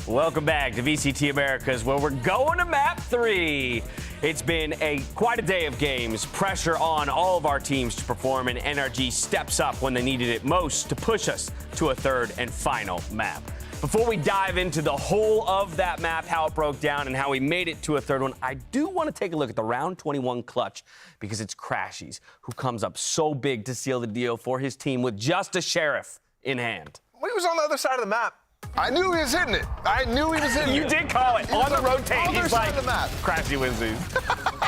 Welcome back to VCT Americas, where we're going to map 3. It's been quite a day of games. Pressure on all of our teams to perform, and NRG steps up when they needed it most to push us to a third and final map. Before we dive into the whole of that map, how it broke down and how we made it to a third one, I do want to take a look at the round 21 clutch, because it's Crashies who comes up so big to seal the deal for his team with just a sheriff in hand. He was on the other side of the map. I knew he was hitting it. You did call it. On the rotate, he's like, Crashy wins these.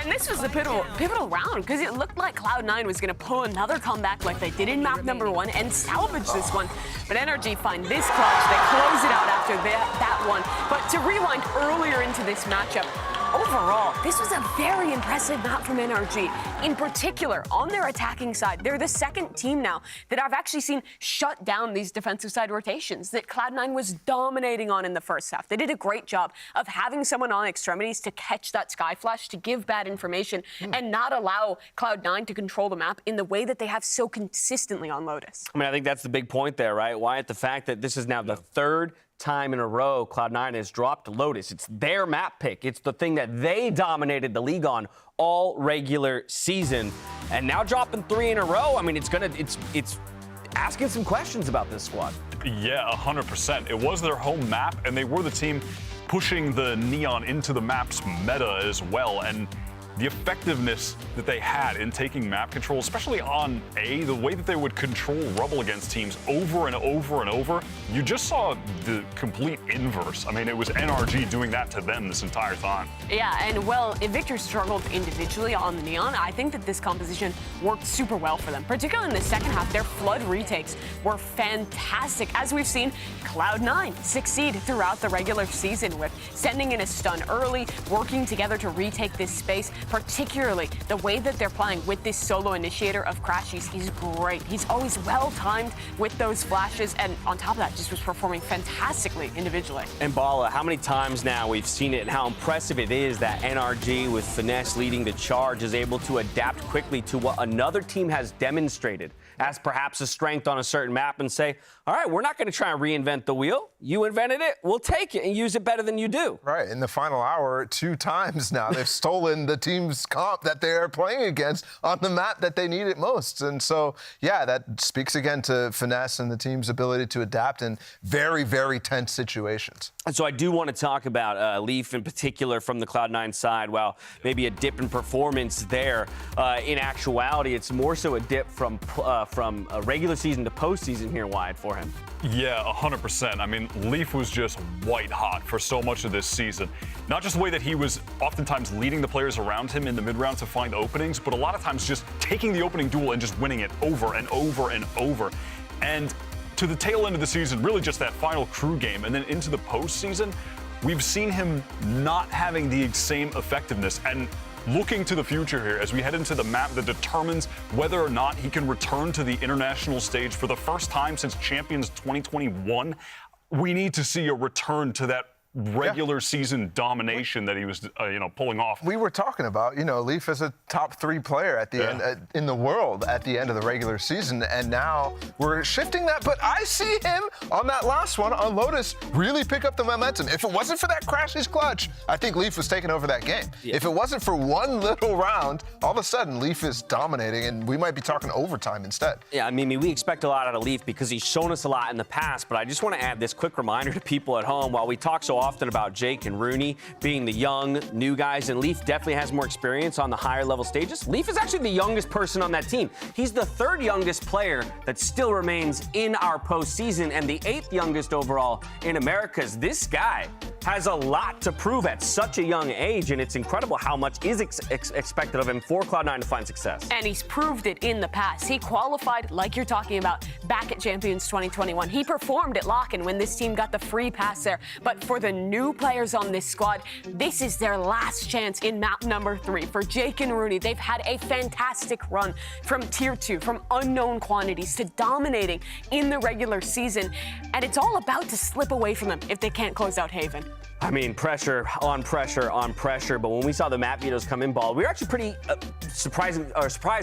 And this was the pivotal round, because it looked like Cloud9 was going to pull another comeback like they did in map number 1 and salvage this one. But NRG find this clutch. They close it out after that one. But to rewind earlier into this matchup, overall, this was a very impressive map from NRG. In particular, on their attacking side, they're the second team now that I've actually seen shut down these defensive side rotations that Cloud9 was dominating on in the first half. They did a great job of having someone on extremities to catch that sky flash, to give bad information, and not allow Cloud9 to control the map in the way that they have so consistently on Lotus. I mean, I think that's the big point there, right, Wyatt? The fact that this is now the third time in a row Cloud9 has dropped Lotus. It's their map pick. It's the thing that they dominated the league on all regular season. And now dropping 3 in a row, I mean, it's asking some questions about this squad. Yeah, 100%. It was their home map, and they were the team pushing the Neon into the map's meta as well. And the effectiveness that they had in taking map control, especially on A, the way that they would control Rubble against teams over and over and over, you just saw the complete inverse. I mean, it was NRG doing that to them this entire time. Yeah, and well, if Victor struggled individually on the Neon, I think that this composition worked super well for them. Particularly in the second half, their Flood retakes were fantastic. As we've seen, Cloud9 succeed throughout the regular season with sending in a stun early, working together to retake this space. Particularly the way that they're playing with this solo initiator of Crashies, he's great. He's always well-timed with those flashes, and on top of that, just was performing fantastically individually. And Bala, how many times now we've seen it and how impressive it is that NRG, with Finesse leading the charge, is able to adapt quickly to what another team has demonstrated as perhaps a strength on a certain map and say, all right, we're not going to try and reinvent the wheel. You invented it, we'll take it and use it better than you do. Right, in the final hour, 2 times now, they've stolen the team's comp that they are playing against on the map that they need it most. And so, yeah, that speaks again to Finesse and the team's ability to adapt in very, very tense situations. And so I do want to talk about Leaf in particular from the Cloud9 side. Well, maybe a dip in performance there. In actuality, it's more so a dip from a regular season to postseason here, Wyatt, for him. Yeah, 100%. I mean, Leaf was just white hot for so much of this season. Not just the way that he was oftentimes leading the players around him in the mid-round to find openings, but a lot of times just taking the opening duel and just winning it over and over and over. And to the tail end of the season, really just that final crew game, and then into the postseason, we've seen him not having the same effectiveness. And looking to the future here as we head into the map that determines whether or not he can return to the international stage for the first time since Champions 2021, we need to see a return to that regular season domination that he was, pulling off. We were talking about, Leaf is a top 3 player at the end in the world at the end of the regular season, and now we're shifting that. But I see him on that last one on Lotus really pick up the momentum. If it wasn't for that Crashies clutch, I think Leaf was taking over that game. Yeah. If it wasn't for one little round, all of a sudden Leaf is dominating, and we might be talking overtime instead. Yeah, I mean, we expect a lot out of Leaf because he's shown us a lot in the past. But I just want to add this quick reminder to people at home. While we talk so often about Jake and Rooney being the young, new guys, and Leaf definitely has more experience on the higher level stages, Leaf is actually the youngest person on that team. He's the 3rd youngest player that still remains in our postseason and the 8th youngest overall in Americas. This guy has a lot to prove at such a young age, and it's incredible how much is expected of him for Cloud9 to find success. And he's proved it in the past. He qualified, like you're talking about, back at Champions 2021. He performed at Lock-in when this team got the free pass there. But for the new players on this squad, this is their last chance in map number 3. For Jake and Rooney, they've had a fantastic run from Tier 2, from unknown quantities to dominating in the regular season. And it's all about to slip away from them if they can't close out Haven. I mean, pressure on pressure on pressure. But when we saw the map vetoes come in, Ball, we were actually pretty surprised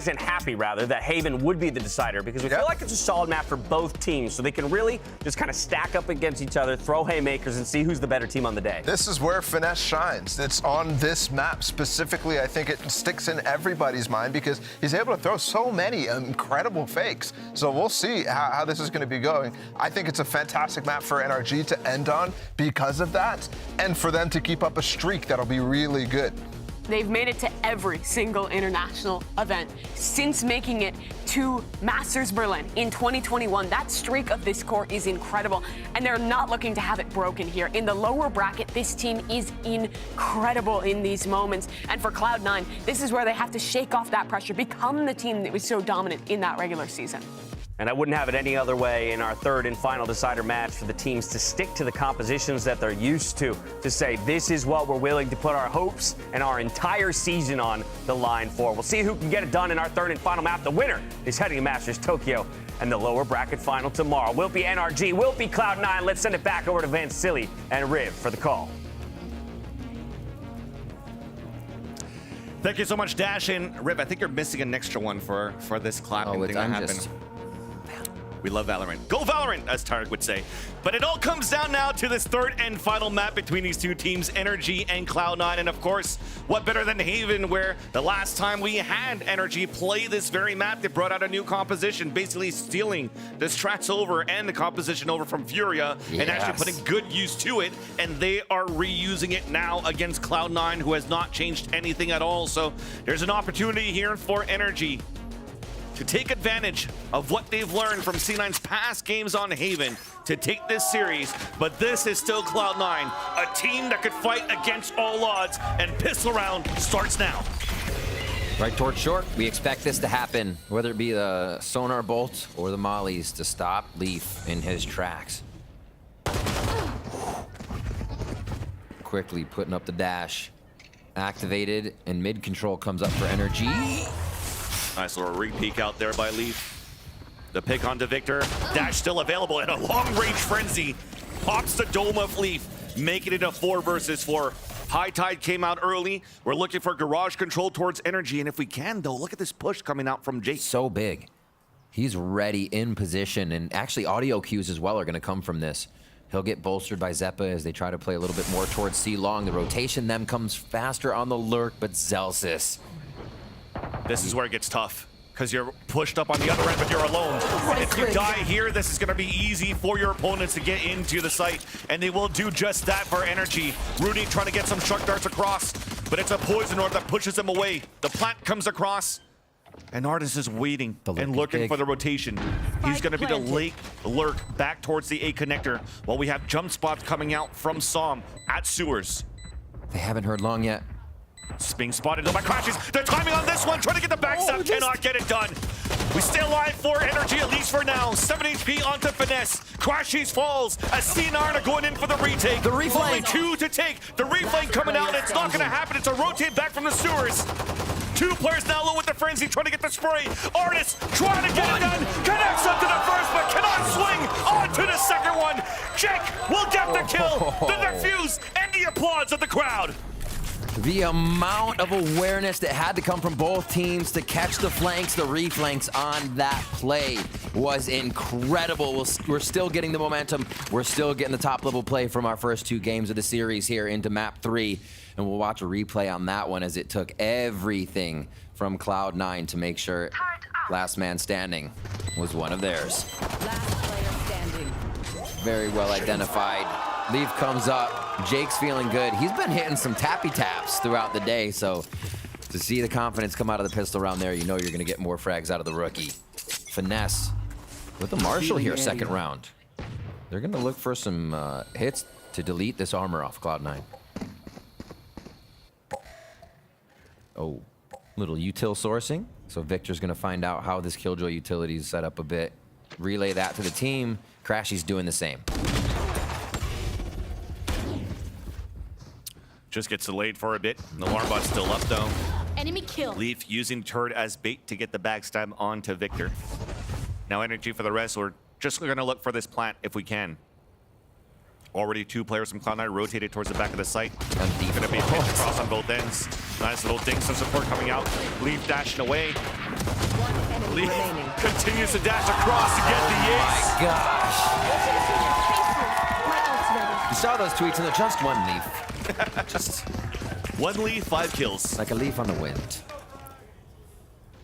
and happy, rather, that Haven would be the decider, because we feel like it's a solid map for both teams. So they can really just kind of stack up against each other, throw haymakers, and see who's the better team on the day. This is where Finesse shines. It's on this map specifically. I think it sticks in everybody's mind because he's able to throw so many incredible fakes. So we'll see how this is going to be going. I think it's a fantastic map for NRG to end on because of that, and for them to keep up a streak that'll be really good. They've made it to every single international event since making it to Masters Berlin in 2021. That streak of this core is incredible, and they're not looking to have it broken here. In the lower bracket, this team is incredible in these moments. And for Cloud9, this is where they have to shake off that pressure, become the team that was so dominant in that regular season. And I wouldn't have it any other way in our third and final decider match for the teams to stick to the compositions that they're used to say this is what we're willing to put our hopes and our entire season on the line for. We'll see who can get it done in our third and final map. The winner is heading to Masters Tokyo, and the lower bracket final tomorrow. Will it be NRG? Will it be Cloud9? Let's send it back over to Van Silly and Riv for the call. Thank you so much, Dash. And Riv, I think you're missing an extra one for this clapping thing that happened. We love Valorant. Go Valorant, as Tarek would say. But it all comes down now to this third and final map between these two teams, NRG and Cloud9. And of course, what better than Haven, where the last time we had NRG play this very map, they brought out a new composition, basically stealing the strats over and the composition over from Furia, and actually putting good use to it. And they are reusing it now against Cloud9, who has not changed anything at all. So there's an opportunity here for NRG to take advantage of what they've learned from C9's past games on Haven to take this series. But this is still Cloud9, a team that could fight against all odds, and pistol round starts now. Right towards short, we expect this to happen, whether it be the sonar bolt or the mollies to stop Leaf in his tracks. Quickly putting up the dash. Activated, and mid control comes up for NRG. Nice little re-peek out there by Leaf. The pick onto Victor. Dash still available, and a long-range frenzy pops the dome of Leaf, making it a 4 versus 4. High Tide came out early. We're looking for garage control towards NRG, and if we can, though, look at this push coming out from Jake. So big. He's ready in position, and actually audio cues as well are going to come from this. He'll get bolstered by Zeppa as they try to play a little bit more towards C-Long. The rotation then comes faster on the lurk, but Zelsis. This is where it gets tough, because you're pushed up on the other end, but you're alone. And if you die here, this is going to be easy for your opponents to get into the site, and they will do just that for NRG. Rudy trying to get some shark darts across, but it's a poison orb that pushes him away. The plant comes across, and Artis is waiting and looking for the rotation. He's going to be the late lurk back towards the A connector, while we have jump spots coming out from Som at Sewers. They haven't heard long yet. Being spotted by Crashes. The timing on this one, trying to get the backstab, cannot get it done. We stay alive for NRG, at least for now. 7 HP onto Finesse. Crashes falls as C9 are going in for the retake. The reflame. Only 2 to take. The reflame coming out. It's not going to happen. It's a rotate back from the Sewers. 2 players now low with the frenzy, trying to get the spray. Artis trying to get it done. Connects up to the first, but cannot swing onto the second one. Jake will get the kill, the defuse, and the applause of the crowd. The amount of awareness that had to come from both teams to catch the flanks, the reflanks on that play was incredible. We're still getting the momentum. We're still getting the top level play from our first 2 games of the series here into map 3. And we'll watch a replay on that one as it took everything from Cloud9 to make sure last man standing was one of theirs. Last player standing. Very well identified. Leaf comes up. Jake's feeling good. He's been hitting some tappy taps throughout the day, so to see the confidence come out of the pistol round there, you know you're going to get more frags out of the rookie. Finesse with the Marshall here, second round. They're going to look for some hits to delete this armor off Cloud9. Oh, little util sourcing. So Victor's going to find out how this Killjoy utility is set up a bit. Relay that to the team. Crashy's doing the same. Just gets delayed for a bit. The alarm bot's still up, though. Enemy kill. Leaf using turret as bait to get the backstab onto Victor. Now NRG for the rest, we're just going to look for this plant if we can. Already 2 players from Cloud9 rotated towards the back of the site. And deep. Gonna be a pinch across on both ends. Nice little dinks of support coming out. Leaf dashing away. Leaf continues to dash across to get the ace. My gosh. You saw those tweets and they're just one leaf. Just 1 leaf, 5 kills. Like a leaf on the wind.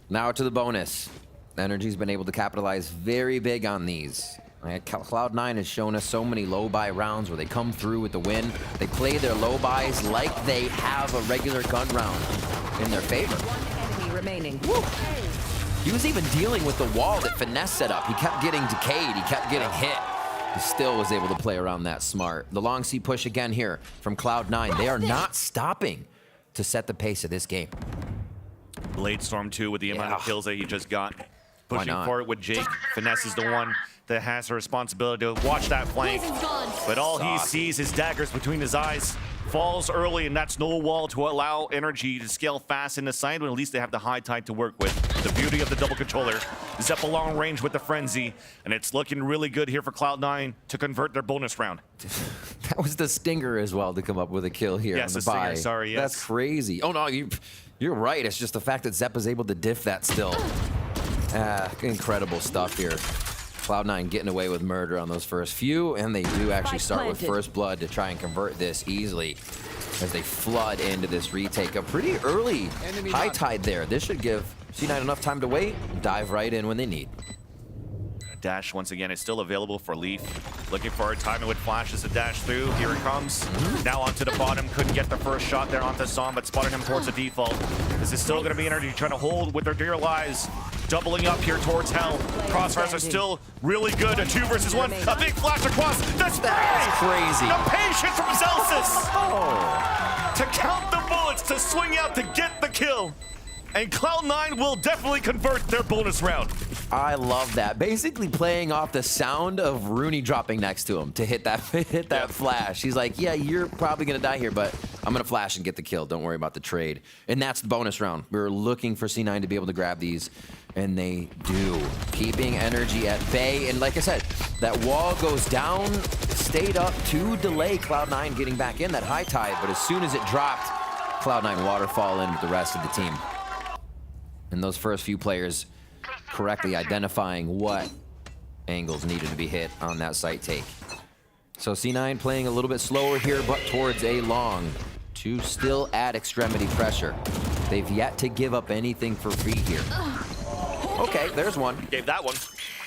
Now to the bonus. NRG's been able to capitalize very big on these. Cloud9 has shown us so many low buy rounds where they come through with the win. They play their low buys like they have a regular gun round in their favor. One enemy remaining. Woo. He was even dealing with the wall that Finesse set up. He kept getting decayed. He kept getting hit. He still was able to play around that smart. The long C push again here from Cloud9. They are not stopping to set the pace of this game. Bladestorm 2 with the amount of kills that he just got. Pushing not? forward with Jake. Finesse is the one that has the responsibility to watch that flank. But all he sees is daggers between his eyes. Falls early, and that's no wall to allow NRG to scale fast in the side, but at least they have the high tide to work with. The beauty of the double controller. Zeppa long range with the frenzy, and it's looking really good here for Cloud9 to convert their bonus round. That was the stinger as well to come up with a kill here. Yes, on the the stinger, buy. sorry, yes. That's crazy. Oh no, you're right. It's just the fact that Zeppa's able to diff that still. Incredible stuff here. Cloud9 getting away with murder on those first few, and they do actually start with first blood to try and convert this easily as they flood into this retake. A pretty early high tide there. This should give C9 enough time to wait and dive right in when they need. Dash once again is still available for Leaf. Looking for a timing with flashes to dash through. Here it comes. Now onto the bottom. Couldn't get the first shot there onto Som, but spotted him towards the default. This is still going to be NRG trying to hold with their dear lives. Doubling up here towards Hell. Crossfires are still really good. A 2 versus 1. A big flash across. That's crazy. The patience from Zelsis. To count the bullets, to swing out, to get the kill. And Cloud9 will definitely convert their bonus round. I love that. Basically playing off the sound of Rooney dropping next to him to hit that flash. He's like, yeah, you're probably going to die here, but I'm going to flash and get the kill. Don't worry about the trade. And that's the bonus round. We were looking for C9 to be able to grab these, and they do. Keeping NRG at bay. And like I said, that wall goes down, stayed up to delay Cloud9 getting back in that high tide, but as soon as it dropped, Cloud9 waterfall in with the rest of the team. And those first few players correctly identifying what angles needed to be hit on that site take. So C9 playing a little bit slower here, but towards a long to still add extremity pressure. They've yet to give up anything for free here. Okay, there's one. Gave that one.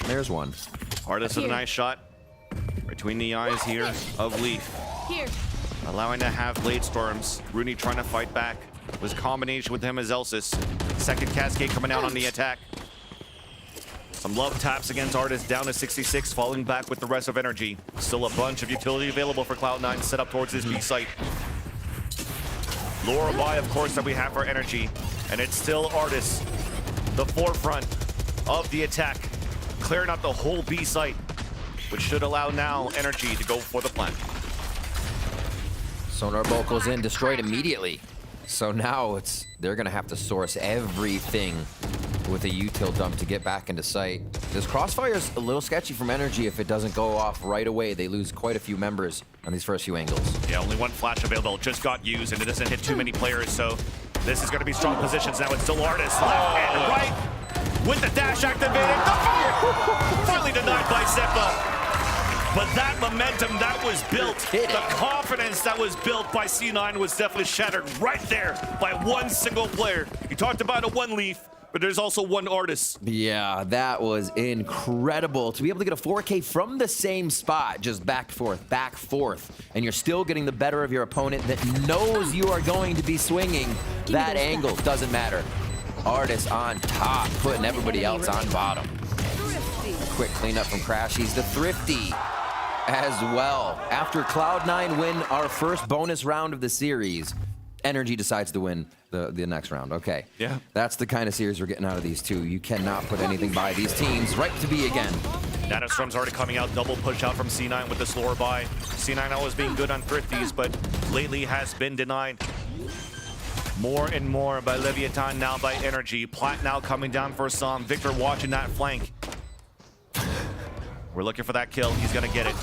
There's one. Artist with a nice shot between the eyes here of Leaf. Here. Allowing to have blade storms. Rooney trying to fight back. Was combination with him as Elsis. Second cascade coming out on the attack. Some love taps against Artist down to 66, falling back with the rest of NRG. Still a bunch of utility available for Cloud9 set up towards this B site. Lure by, of course, that we have for NRG. And it's still Artist, the forefront of the attack. Clearing out the whole B site, which should allow now NRG to go for the plant. Sonar bolt goes in, destroyed immediately. So now they're gonna have to source everything with a util dump to get back into sight. This crossfire's a little sketchy from NRG if it doesn't go off right away. They lose quite a few members on these first few angles. Yeah, only one flash available, just got used, and it doesn't hit too many players, so this is gonna be strong positions now. It's still Artist left and right with the dash activated. Finally denied by Zeppa. But that momentum that was built, the confidence that was built by C9 was definitely shattered right there by one single player. You talked about a one Leaf, but there's also one Artist. Yeah, that was incredible. To be able to get a 4K from the same spot, just back, forth, and you're still getting the better of your opponent that knows you are going to be swinging that angle. Doesn't matter. Artist on top, putting everybody else on bottom. Quick cleanup from Crash. He's the Thrifty as well. After Cloud9 win our first bonus round of the series, NRG decides to win the next round. Okay. Yeah. That's the kind of series we're getting out of these two. You cannot put anything by these teams. Right to be again. Nanostorm's already coming out. Double push out from C9 with the slower buy. C9 always being good on Thrifties, but lately has been denied. More and more by Leviathan, now by NRG. Plat now coming down for Som. Victor watching that flank. We're looking for that kill. He's going to get it.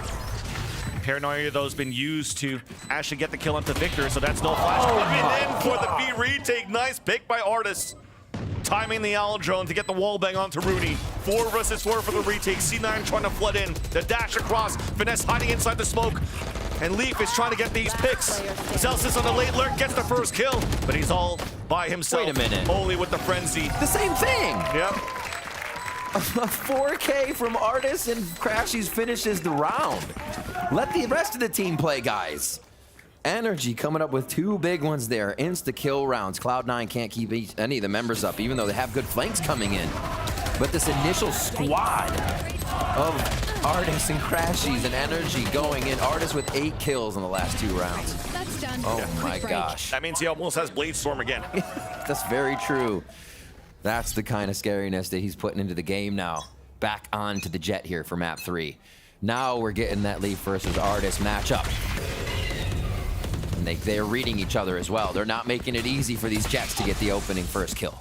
Paranoia, though, has been used to actually get the kill onto Victor, so that's no flash coming in for the B retake. Nice pick by Artis. Timing the Owl Drone to get the wall bang onto Rooney. 4 versus 4 for the retake. C9 trying to flood in. The dash across. Finesse hiding inside the smoke. And Leaf is trying to get these picks. Celsius on the late lurk gets the first kill, but he's all by himself. Wait a minute. Only with the frenzy. The same thing. Yep. A 4K from Artis and Crashies finishes the round. Let the rest of the team play, guys. NRG coming up with 2 big ones there. Insta-kill rounds. Cloud9 can't keep any of the members up, even though they have good flanks coming in. But this initial squad of Artis and Crashies and NRG going in. Artis with 8 kills in the last 2 rounds. That's done. Oh my gosh. That means he almost has Blade Storm again. That's very true. That's the kind of scariness that he's putting into the game now. Back onto the Jet here for map 3. Now we're getting that Leaf versus Artis matchup. And they're reading each other as well. They're not making it easy for these Jets to get the opening first kill.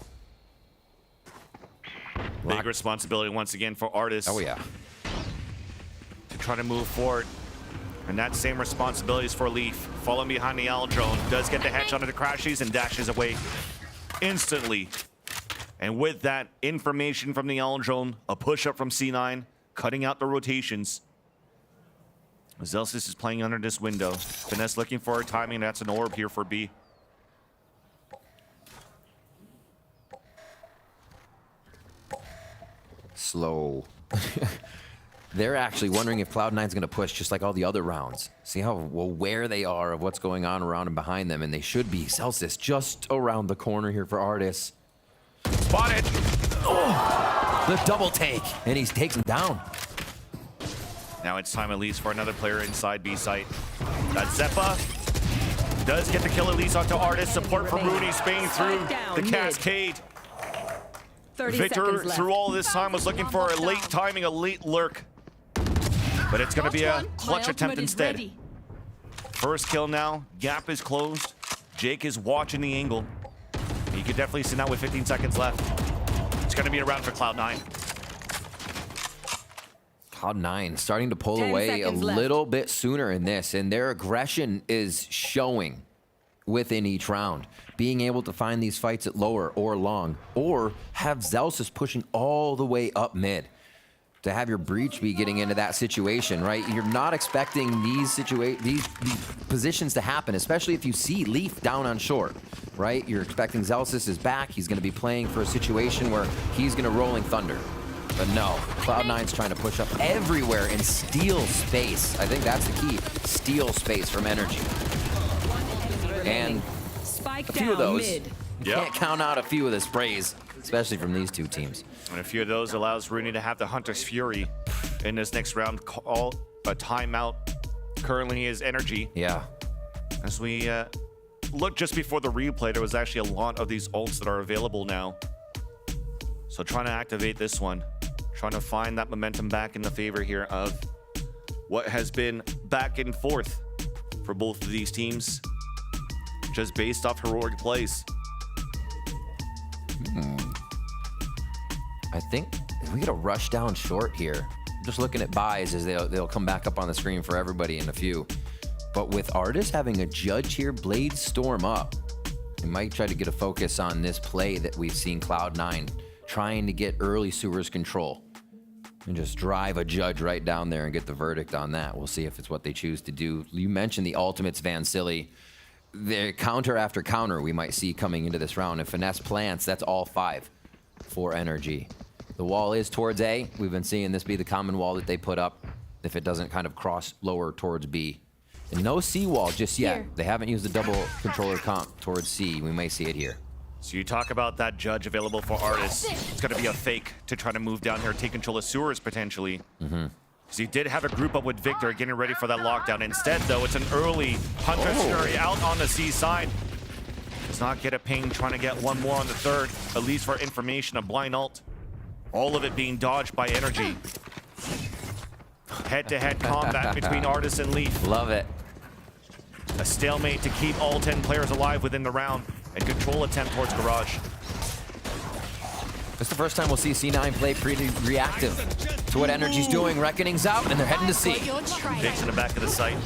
Big responsibility once again for Artis. Oh yeah. To try to move forward. And that same responsibility is for Leaf. Following behind the Owl Drone. Does get the headshot of the Crashies and dashes away instantly. And with that information from the Owl Drone, a push-up from C9, cutting out the rotations. Celsius is playing under this window. Finesse looking for a timing. That's an orb here for B. Slow. They're actually wondering if Cloud9's going to push just like all the other rounds. See how aware they are of what's going on around and behind them, and they should be. Celsius just around the corner here for Artis. Spotted. Oh, the double take, and he takes him down. Now it's time at least for another player inside B site. That's Zeppa. Does get the kill at least onto Artis. Support from Rooney, spinning through the cascade. Victor, through all this time, was looking for a late timing, a late lurk. But it's going to be a clutch attempt instead. First kill now. Gap is closed. Jake is watching the angle. You can definitely see now with 15 seconds left. It's going to be a round for Cloud9. Cloud9 starting to pull away a little bit sooner in this, and their aggression is showing within each round. Being able to find these fights at lower or long, or have Celsius pushing all the way up mid. To have your breach be getting into that situation, right? You're not expecting these positions to happen, especially if you see Leaf down on short, right? You're expecting Celsius is back. He's going to be playing for a situation where he's going to Rolling Thunder. But no, Cloud9's trying to push up everywhere and steal space. I think that's the key. Steal space from NRG. And a few of those. You can't count out a few of the sprays, especially from these 2 teams. And a few of those allows Rooney to have the Hunter's Fury in this next round. Call a timeout. Currently is NRG. Yeah. As we look just before the replay, there was actually a lot of these ults that are available now. So trying to activate this one. Trying to find that momentum back in the favor here of what has been back and forth for both of these teams. Just based off heroic plays. I think we got to rush down short here. I'm just looking at buys as they'll come back up on the screen for everybody in a few. But with Artis having a judge here, Blade Storm up, we might try to get a focus on this play that we've seen Cloud9 trying to get early sewers control and just drive a judge right down there and get the verdict on that. We'll see if it's what they choose to do. You mentioned the ultimates, Van Silly. The counter after counter we might see coming into this round. If Finesse plants, that's all 5 for NRG. The wall is towards A. We've been seeing this be the common wall that they put up if it doesn't kind of cross lower towards B. And no C wall just yet. Here. They haven't used the double controller comp towards C. We may see it here. So you talk about that judge available for Artis. It's going to be a fake to try to move down here, take control of sewers potentially. So you did have a group up with Victor getting ready for that lockdown. Instead, though, it's an early Hunter's Fury out on the C side. Does not get a ping, trying to get one more on the third, at least for information, a blind ult. All of it being dodged by NRG. Head-to-head combat between Artis and Leaf. Love it. A stalemate to keep all 10 players alive within the round. And control attempt towards Garage. It's the first time we'll see C9 play pretty reactive to what NRG's doing. Reckoning's out, and they're heading to C. Jake's in the back of the site.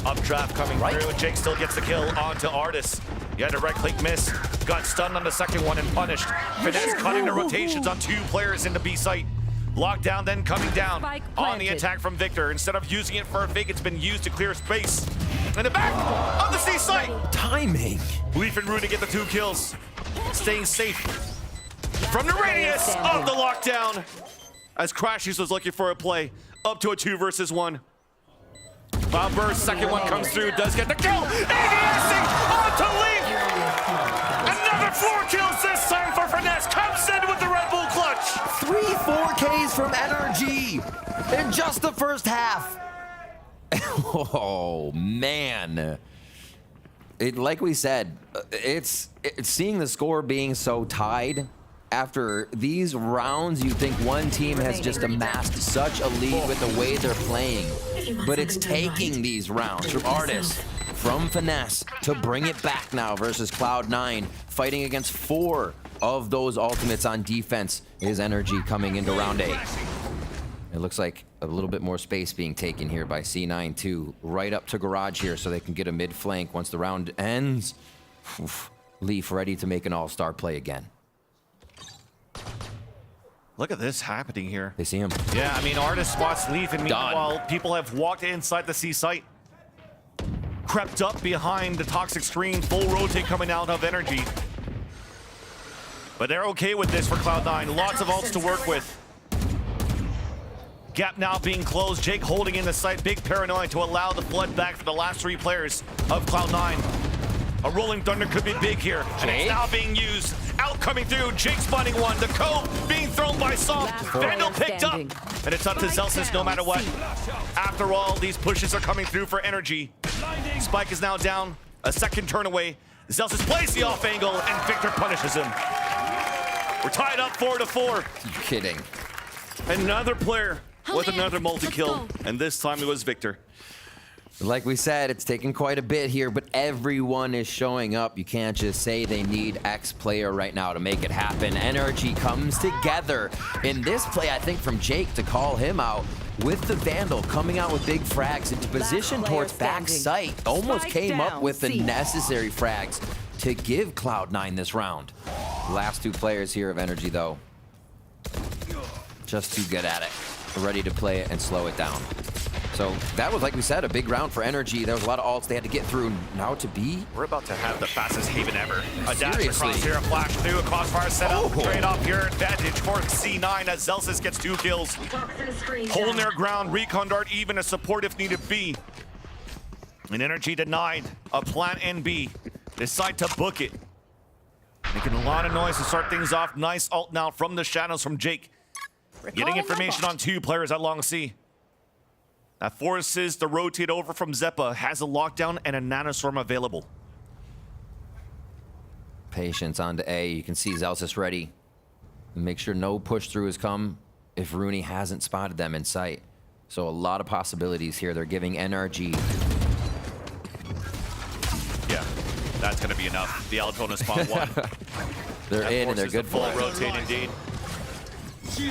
Updraft coming through, and Jake still gets the kill onto Artis. He had a right click miss, got stunned on the second one and punished. Finesse cutting the rotations on 2 players in the B site. Lockdown then coming down on the attack from Victor. Instead of using it for a fake, it's been used to clear space. In the back of the C site. Timing. Leaf and Rune get the 2 kills. Staying safe from the radius of the lockdown. As Crashies was looking for a play. Up to a 2 versus 1. Cloud Burst, second one comes through, does get the kill. ADSing onto Leaf. Another 4 kills this time for Finesse. Comes in with the Red Bull clutch. 3 4Ks from NRG in just the first half. Oh, man. Like we said, it's seeing the score being so tied. After these rounds, you think one team has just amassed such a lead with the way they're playing. But it's taking these rounds from Artis, from Finesse, to bring it back now versus Cloud9, fighting against 4 of those ultimates on defense. Is NRG coming into round 8. It looks like a little bit more space being taken here by C9 too. Right up to Garage here so they can get a mid flank once the round ends. Oof. Leaf ready to make an all-star play again. Look at this happening here. They see him. Yeah, I mean, Artis spots Leaf, and meanwhile, people have walked inside the C site. Crept up behind the toxic screen, full rotate coming out of NRG. But they're okay with this for Cloud9. Lots of ults to work with. Gap now being closed. Jake holding in the site. Big paranoia to allow the flood back for the last 3 players of Cloud9. A rolling thunder could be big here. And it's now being used. Out coming through. Jake spotting one. The Cove being thrown by Som. Vandal picked up. And it's up to Zelsis no matter what. After all, these pushes are coming through for NRG. Spike is now down. A second turn away. Zelsis plays the off angle and Victor punishes him. We're tied up 4-4. You're kidding. Another player with another multi-kill. And this time it was Victor. Like we said, it's taken quite a bit here, but everyone is showing up. You can't just say they need X player right now to make it happen. NRG comes together in this play, I think, from Jake to call him out with the Vandal coming out with big frags into position towards back site. Almost came up with the necessary frags to give Cloud9 this round. Last 2 players here of NRG, though, just too good at it. Ready to play it and slow it down. So that was, like we said, a big round for NRG. There was a lot of ults they had to get through. Now to be. We're about to have the fastest Haven ever. A dash across here, a flash through, a crossfire set up. Trade off your advantage for C9 as Zelsis gets 2 kills. Holding their ground, recon dart, even a support if needed be. And NRG denied a plant in B. Decide to book it. Making a lot of noise to start things off. Nice ult now from the shadows from Jake. Getting information on 2 players at long C. That forces the rotate over from Zeppa. Has a lockdown and a nanostorm available. Patience onto A. You can see Zelsis ready. Make sure no push through has come if Rune hasn't spotted them in sight. So a lot of possibilities here. They're giving NRG. Yeah, that's going to be enough. The Altona spot 1. They're that in and they're good full for it. rotate indeed.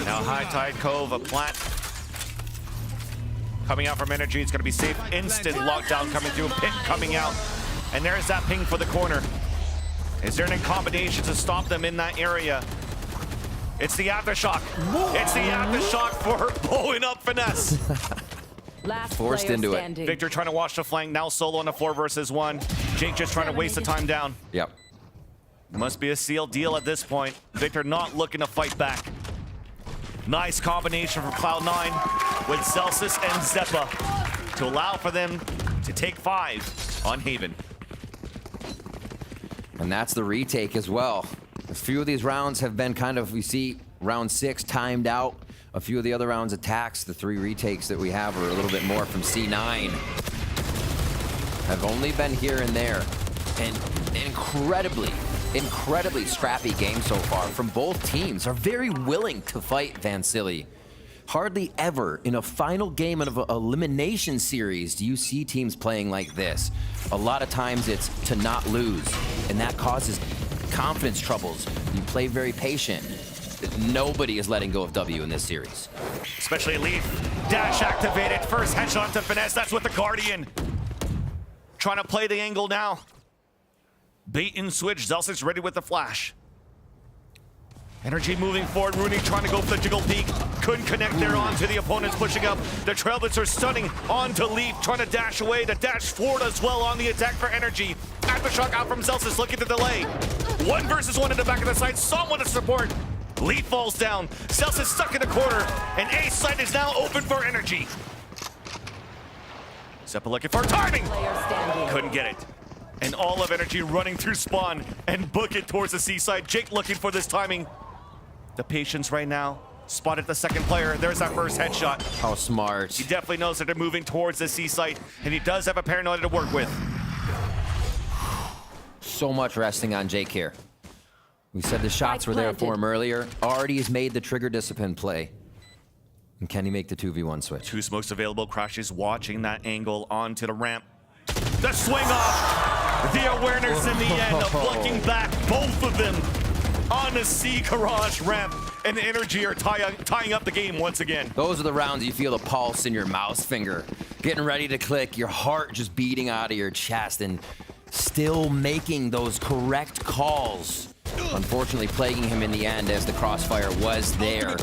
Now High Tide Cove, a plant. Coming out from NRG, it's going to be safe. Instant lockdown coming through, Pit coming out. And there's that ping for the corner. Is there any combination to stop them in that area? It's the aftershock. It's the aftershock for blowing up Finesse. Forced into it. Victor trying to watch the flank, now solo on a 4 versus 1. Jake just trying to waste the time down. Yep. Must be a sealed deal at this point. Victor not looking to fight back. Nice combination from Cloud9 with Zelsis and Zeppa to allow for them to take 5 on Haven. And that's the retake as well. A few of these rounds have been kind of, we see round 6 timed out. A few of the other rounds attacks, the 3 retakes that we have are a little bit more from C9. Have only been here and there. And incredibly scrappy game so far from both teams. Are very willing to fight Vansili. Hardly ever in a final game of an elimination series do you see teams playing like this. A lot of times it's to not lose, and that causes confidence troubles. You play very patient. nobody is letting go of W in this series. Especially Leaf. Dash activated. First headshot to finesse. That's with the Guardian. Trying to play the angle now. Bait and switch. Zelsis ready with the flash. NRG moving forward. Rooney trying to go for the jiggle peek. Couldn't connect there onto the opponents pushing up. The Trailblazers stunning onto Leaf. Trying to dash away. The dash forward as well on the attack for NRG. Aftershock out from Zelsis looking to delay. 1 versus 1 in the back of the side. Someone to support. Leaf falls down. Zelsis stuck in the corner. And A side is now open for NRG. Seppa looking for timing. Couldn't get it. And all of NRG running through spawn and book it towards the C side. Jake looking for this timing. The patience right now. Spotted the second player. There's that first headshot. How smart. He definitely knows that they're moving towards the C site, and he does have a paranoia to work with. So much resting on Jake here. We said the shots were there for him earlier. Already has made the trigger discipline play. And can he make the 2v1 switch? 2 smokes available. Crashes watching that angle onto the ramp. The swing off. The awareness in the end of looking back. Both of them on the C garage ramp. And the NRG are tying up the game once again. Those are the rounds you feel the pulse in your mouse finger. Getting ready to click, your heart just beating out of your chest and still making those correct calls. Unfortunately, plaguing him in the end as the crossfire was there.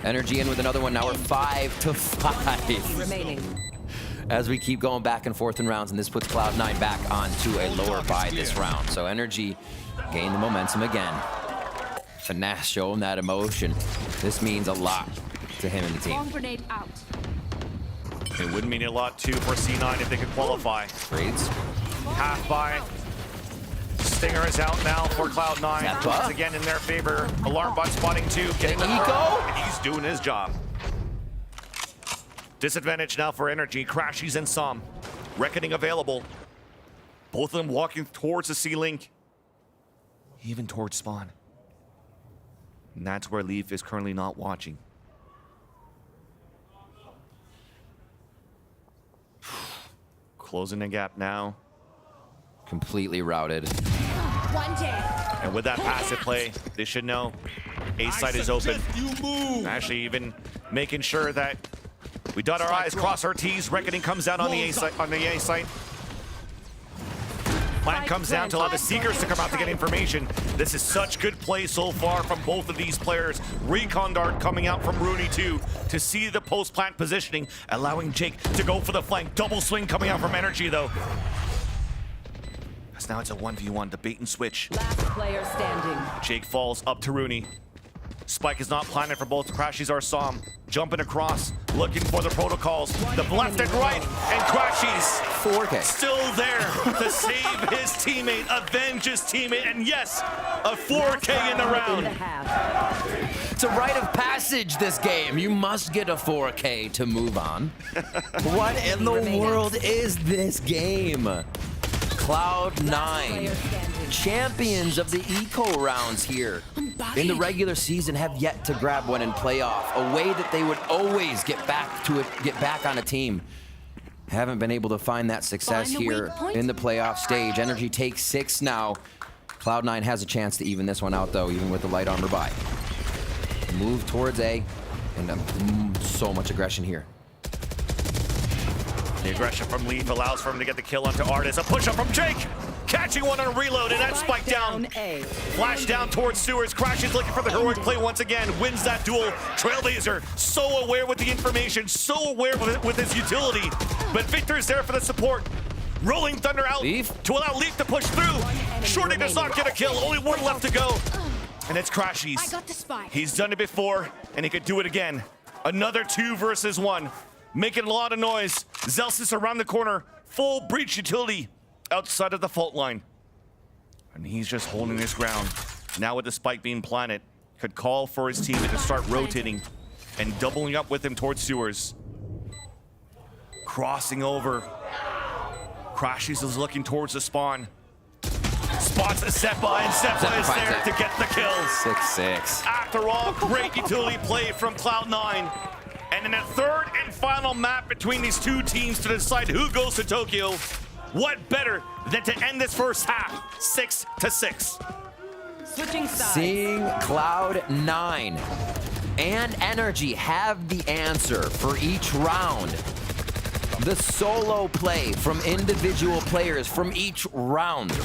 NRG in with another one. Now we're 5-5. Remaining. As we keep going back and forth in rounds, and this puts Cloud9 back onto a lower bye this round. So NRG gain the momentum again. Finesse, show him that emotion. This means a lot to him and the team. Bomb grenade out. It would mean a lot too for C9 if they could qualify. Trades. Half by. Stinger is out now for Cloud9. Once again in their favor. Alarm bot spotting 2. Getting the eco. And he's doing his job. Disadvantage now for NRG. Crashies and Som. Reckoning available. Both of them walking towards the C-Link. Even towards spawn. And that's where Leaf is currently not watching. Closing the gap now. Completely routed. One day. And with that passive play, they should know A side is open. Actually even making sure that we dot our I's, cross our T's. Reckoning comes down on the A side. Plan comes down to allow the Seekers to come out to get information. This is such good play so far from both of these players. Recon dart coming out from Rooney too to see the post-plant positioning, allowing Jake to go for the flank. Double swing coming out from NRG though. As now it's a 1v1, the bait and switch. Last player standing. Jake falls up to Rooney. Spike is not planted for both Crashies or Som. Jumping across, looking for the protocols. The left and right, and Crashies 4K. still there to save his teammate, avenge his teammate, and yes, a 4K in the round. It's a rite of passage, this game. You must get a 4K to move on. What in the world is this game? Cloud9, champions of the eco rounds here. In the regular season have yet to grab one in playoff, a way that they would always get back on a team. Haven't been able to find that success here in the playoff stage. NRG takes 6 now. Cloud9 has a chance to even this one out though, even with the light armor buy. Move towards A, and so much aggression here. The aggression from Leaf allows for him to get the kill onto Artis. A push up from Jake. Catching one on a reload, and that spike down. Flash down towards Sewers. Crashes looking for the heroic play once again. Wins that duel. Trailblazer so aware with the information, so aware with his utility. But Victor's there for the support. Rolling Thunder out to allow Leaf to push through. Shorty does not get a kill. Only one left to go. And it's Crashies. I got the spike. He's done it before, and he could do it again. Another 2 versus 1. Making a lot of noise. Zelsis around the corner. Full breach utility outside of the fault line. And he's just holding his ground. Now with the spike being planted, could call for his team to start rotating and doubling up with him towards Sewers. Crossing over. Crashies is looking towards the spawn. Spots a Seppa, and Seppa is there to get the kill. 6-6. After all, great utility play from Cloud9. And in a third and final map between these two teams to decide who goes to Tokyo, what better than to end this first half 6-6? Switching sides. Seeing Cloud9 and NRG have the answer for each round. The solo play from individual players from each round.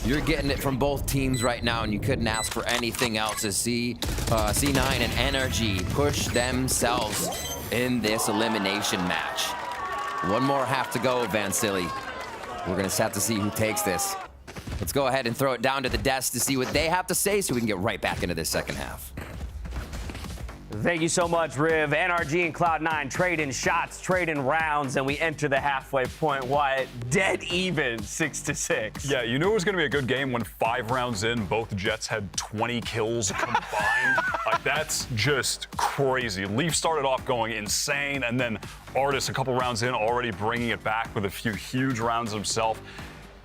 You're getting it from both teams right now, and you couldn't ask for anything else to see C9 and NRG push themselves in this elimination match. One more half to go, Vansili. We're gonna have to see who takes this. Let's go ahead and throw it down to the desk to see what they have to say so we can get right back into this second half. Thank you so much, Riv. NRG and Cloud9 trading shots, trading rounds, and we enter the halfway point. Wyatt, dead even, 6-6. Yeah, you knew it was going to be a good game when 5 rounds in, both Jets had 20 kills combined. Like, that's just crazy. Leaf started off going insane, and then Artis, a couple rounds in, already bringing it back with a few huge rounds himself.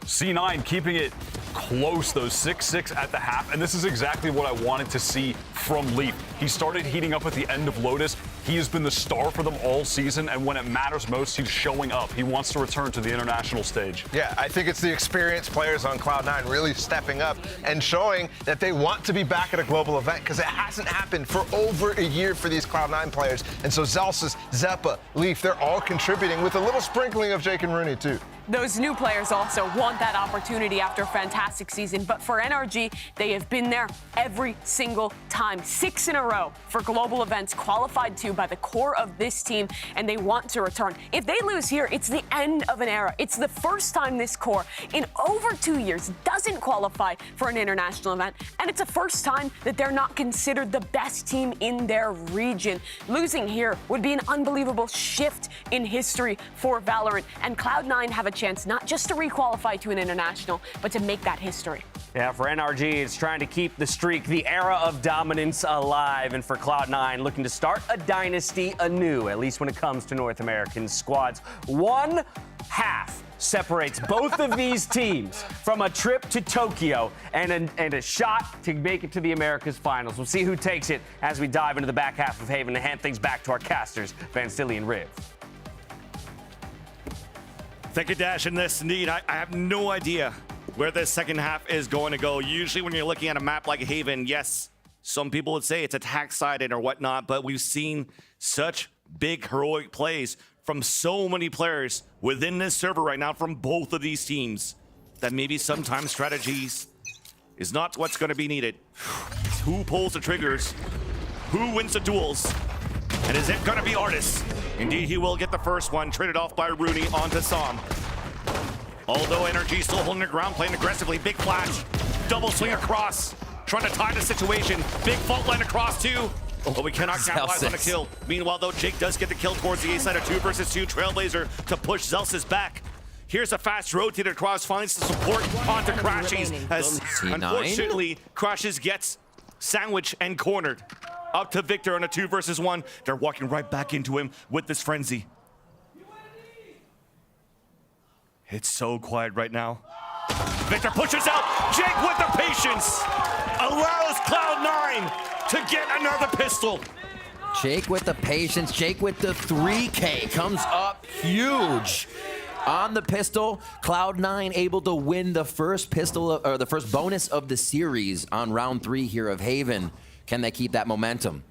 C9 keeping it close, those 6-6 at the half, and this is exactly what I wanted to see from Leaf. He started heating up at the end of Lotus. He has been the star for them all season, and when it matters most, he's showing up. He wants to return to the international stage. Yeah, I think it's the experienced players on Cloud9 really stepping up and showing that they want to be back at a global event, because it hasn't happened for over a year for these Cloud9 players. And so Zelsis, Zeppa, Leaf, they're all contributing with a little sprinkling of Jake and Rooney too. Those new players also want that opportunity after a fantastic season. But for NRG, they have been there every single time. 6 in a row for global events, qualified to by the core of this team, and they want to return. If they lose here, it's the end of an era. It's the first time this core in over 2 years doesn't qualify for an international event, and it's the first time that they're not considered the best team in their region. Losing here would be an unbelievable shift in history for Valorant, and Cloud9 have a chance not just to requalify to an international, but to make that history. Yeah, for NRG, it's trying to keep the streak, the era of dominance alive. And for Cloud9, looking to start a dynasty anew, at least when it comes to North American squads. 1 half separates both of these teams from a trip to Tokyo and a shot to make it to the Americas finals. We'll see who takes it as we dive into the back half of Haven and hand things back to our casters, Vansili and Riv. Thank you, Dash. In this, indeed, I have no idea where this second half is going to go. Usually when you're looking at a map like Haven, yes, some people would say it's attack-sided or whatnot, but we've seen such big heroic plays from so many players within this server right now from both of these teams that maybe sometimes strategies is not what's going to be needed. Who pulls the triggers? Who wins the duels? And is it going to be Artis? Indeed, he will get the first one, traded off by Rooney onto Som. Although NRG still holding the ground, playing aggressively. Big flash, double swing across, trying to tie the situation. Big fault line across too, but we cannot capitalize on a kill. Meanwhile, though, Jake does get the kill towards the A side of 2 versus 2. Trailblazer to push Zelsis back. Here's a fast rotated across, finds the support onto Crashies, as unfortunately, Crashies gets sandwiched and cornered. Up to Victor on a 2 versus 1. They're walking right back into him with this frenzy. It's so quiet right now. Victor pushes out. Jake with the patience allows Cloud9 to get another pistol. Jake with the patience, Jake with the 3K comes up huge. On the pistol, Cloud9 able to win the first pistol, or the first bonus of the series on round 3 here of Haven. Can they keep that momentum?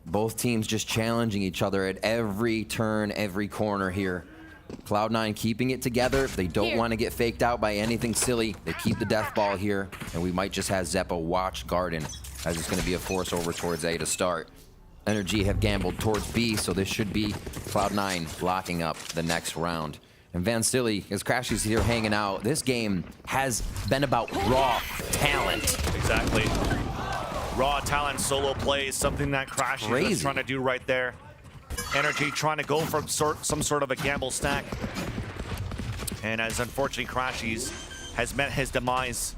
Both teams just challenging each other at every turn, every corner here. Cloud9 keeping it together. They don't want to get faked out by anything silly. They keep the death ball here, and we might just have Zeppa watch Garden, as it's going to be a force over towards A to start. NRG have gambled towards B, so this should be Cloud9 locking up the next round. And Vansili, as Crashies here hanging out, this game has been about raw talent. Exactly. Raw talent solo plays, something that Crashies was trying to do right there. NRG trying to go for some sort of a gamble stack. And as unfortunately Crashies has met his demise,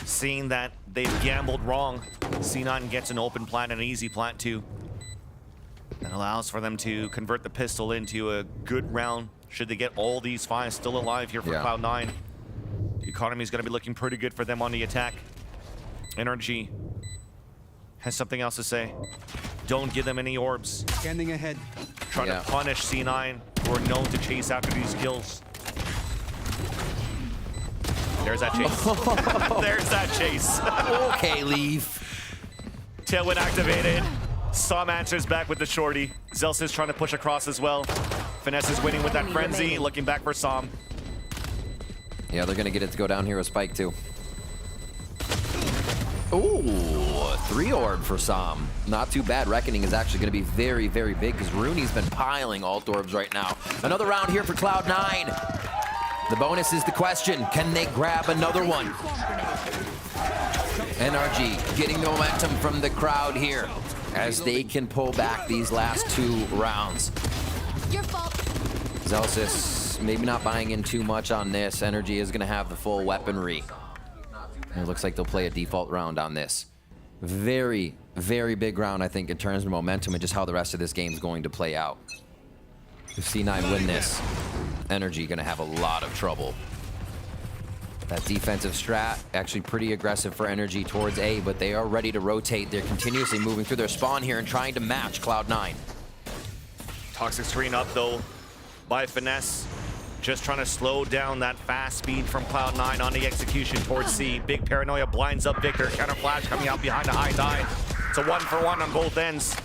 seeing that they've gambled wrong, C9 gets an open plant and an easy plant too. That allows for them to convert the pistol into a good round should they get all these 5 still alive here for Cloud9. The economy is going to be looking pretty good for them on the attack. NRG has something else to say. Don't give them any orbs. Standing ahead. Trying to punish C9, who are known to chase after these kills. There's that chase. There's that chase. Okay, Leaf. Tailwind activated. Som answers back with the shorty. Zels is trying to push across as well. Finesse is winning with that frenzy, looking back for Som. Yeah, they're gonna get it to go down here with Spike too. Ooh, 3 orb for Som. Not too bad. Reckoning is actually gonna be very, very big because Rooney's been piling alt orbs right now. Another round here for Cloud9. The bonus is the question, can they grab another one? NRG getting the momentum from the crowd here as they can pull back these last 2 rounds. Your fault. Zelsis maybe not buying in too much on this. Energy is going to have the full weaponry. And it looks like they'll play a default round on this. Very, very big round, I think, in terms of momentum and just how the rest of this game is going to play out. If C9 win this, Energy going to have a lot of trouble. That defensive strat, actually pretty aggressive for Energy towards A, but they are ready to rotate. They're continuously moving through their spawn here and trying to match Cloud9. Toxic screen up though by Finesse. Just trying to slow down that fast speed from Cloud9 on the execution towards C. Big paranoia blinds up Victor. Counter flash coming out behind the high die. It's a 1-for-1 on both ends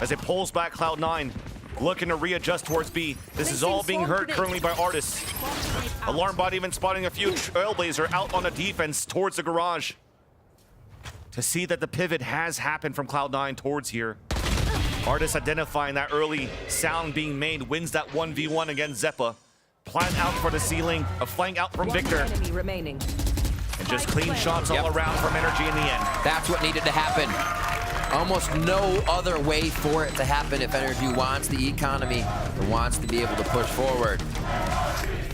as it pulls back Cloud9. Looking to readjust towards B. This is all being heard currently by Artis. Alarm bot even spotting a few Trailblazer out on the defense towards the garage. To see that the pivot has happened from Cloud9 towards here. Artis identifying that early sound being made, wins that 1v1 against Zeppa. Plant out for the ceiling, a flank out from Victor. Enemy remaining. And just clean shots all around from Energy in the end. That's what needed to happen. Almost no other way for it to happen if Energy wants the economy or wants to be able to push forward.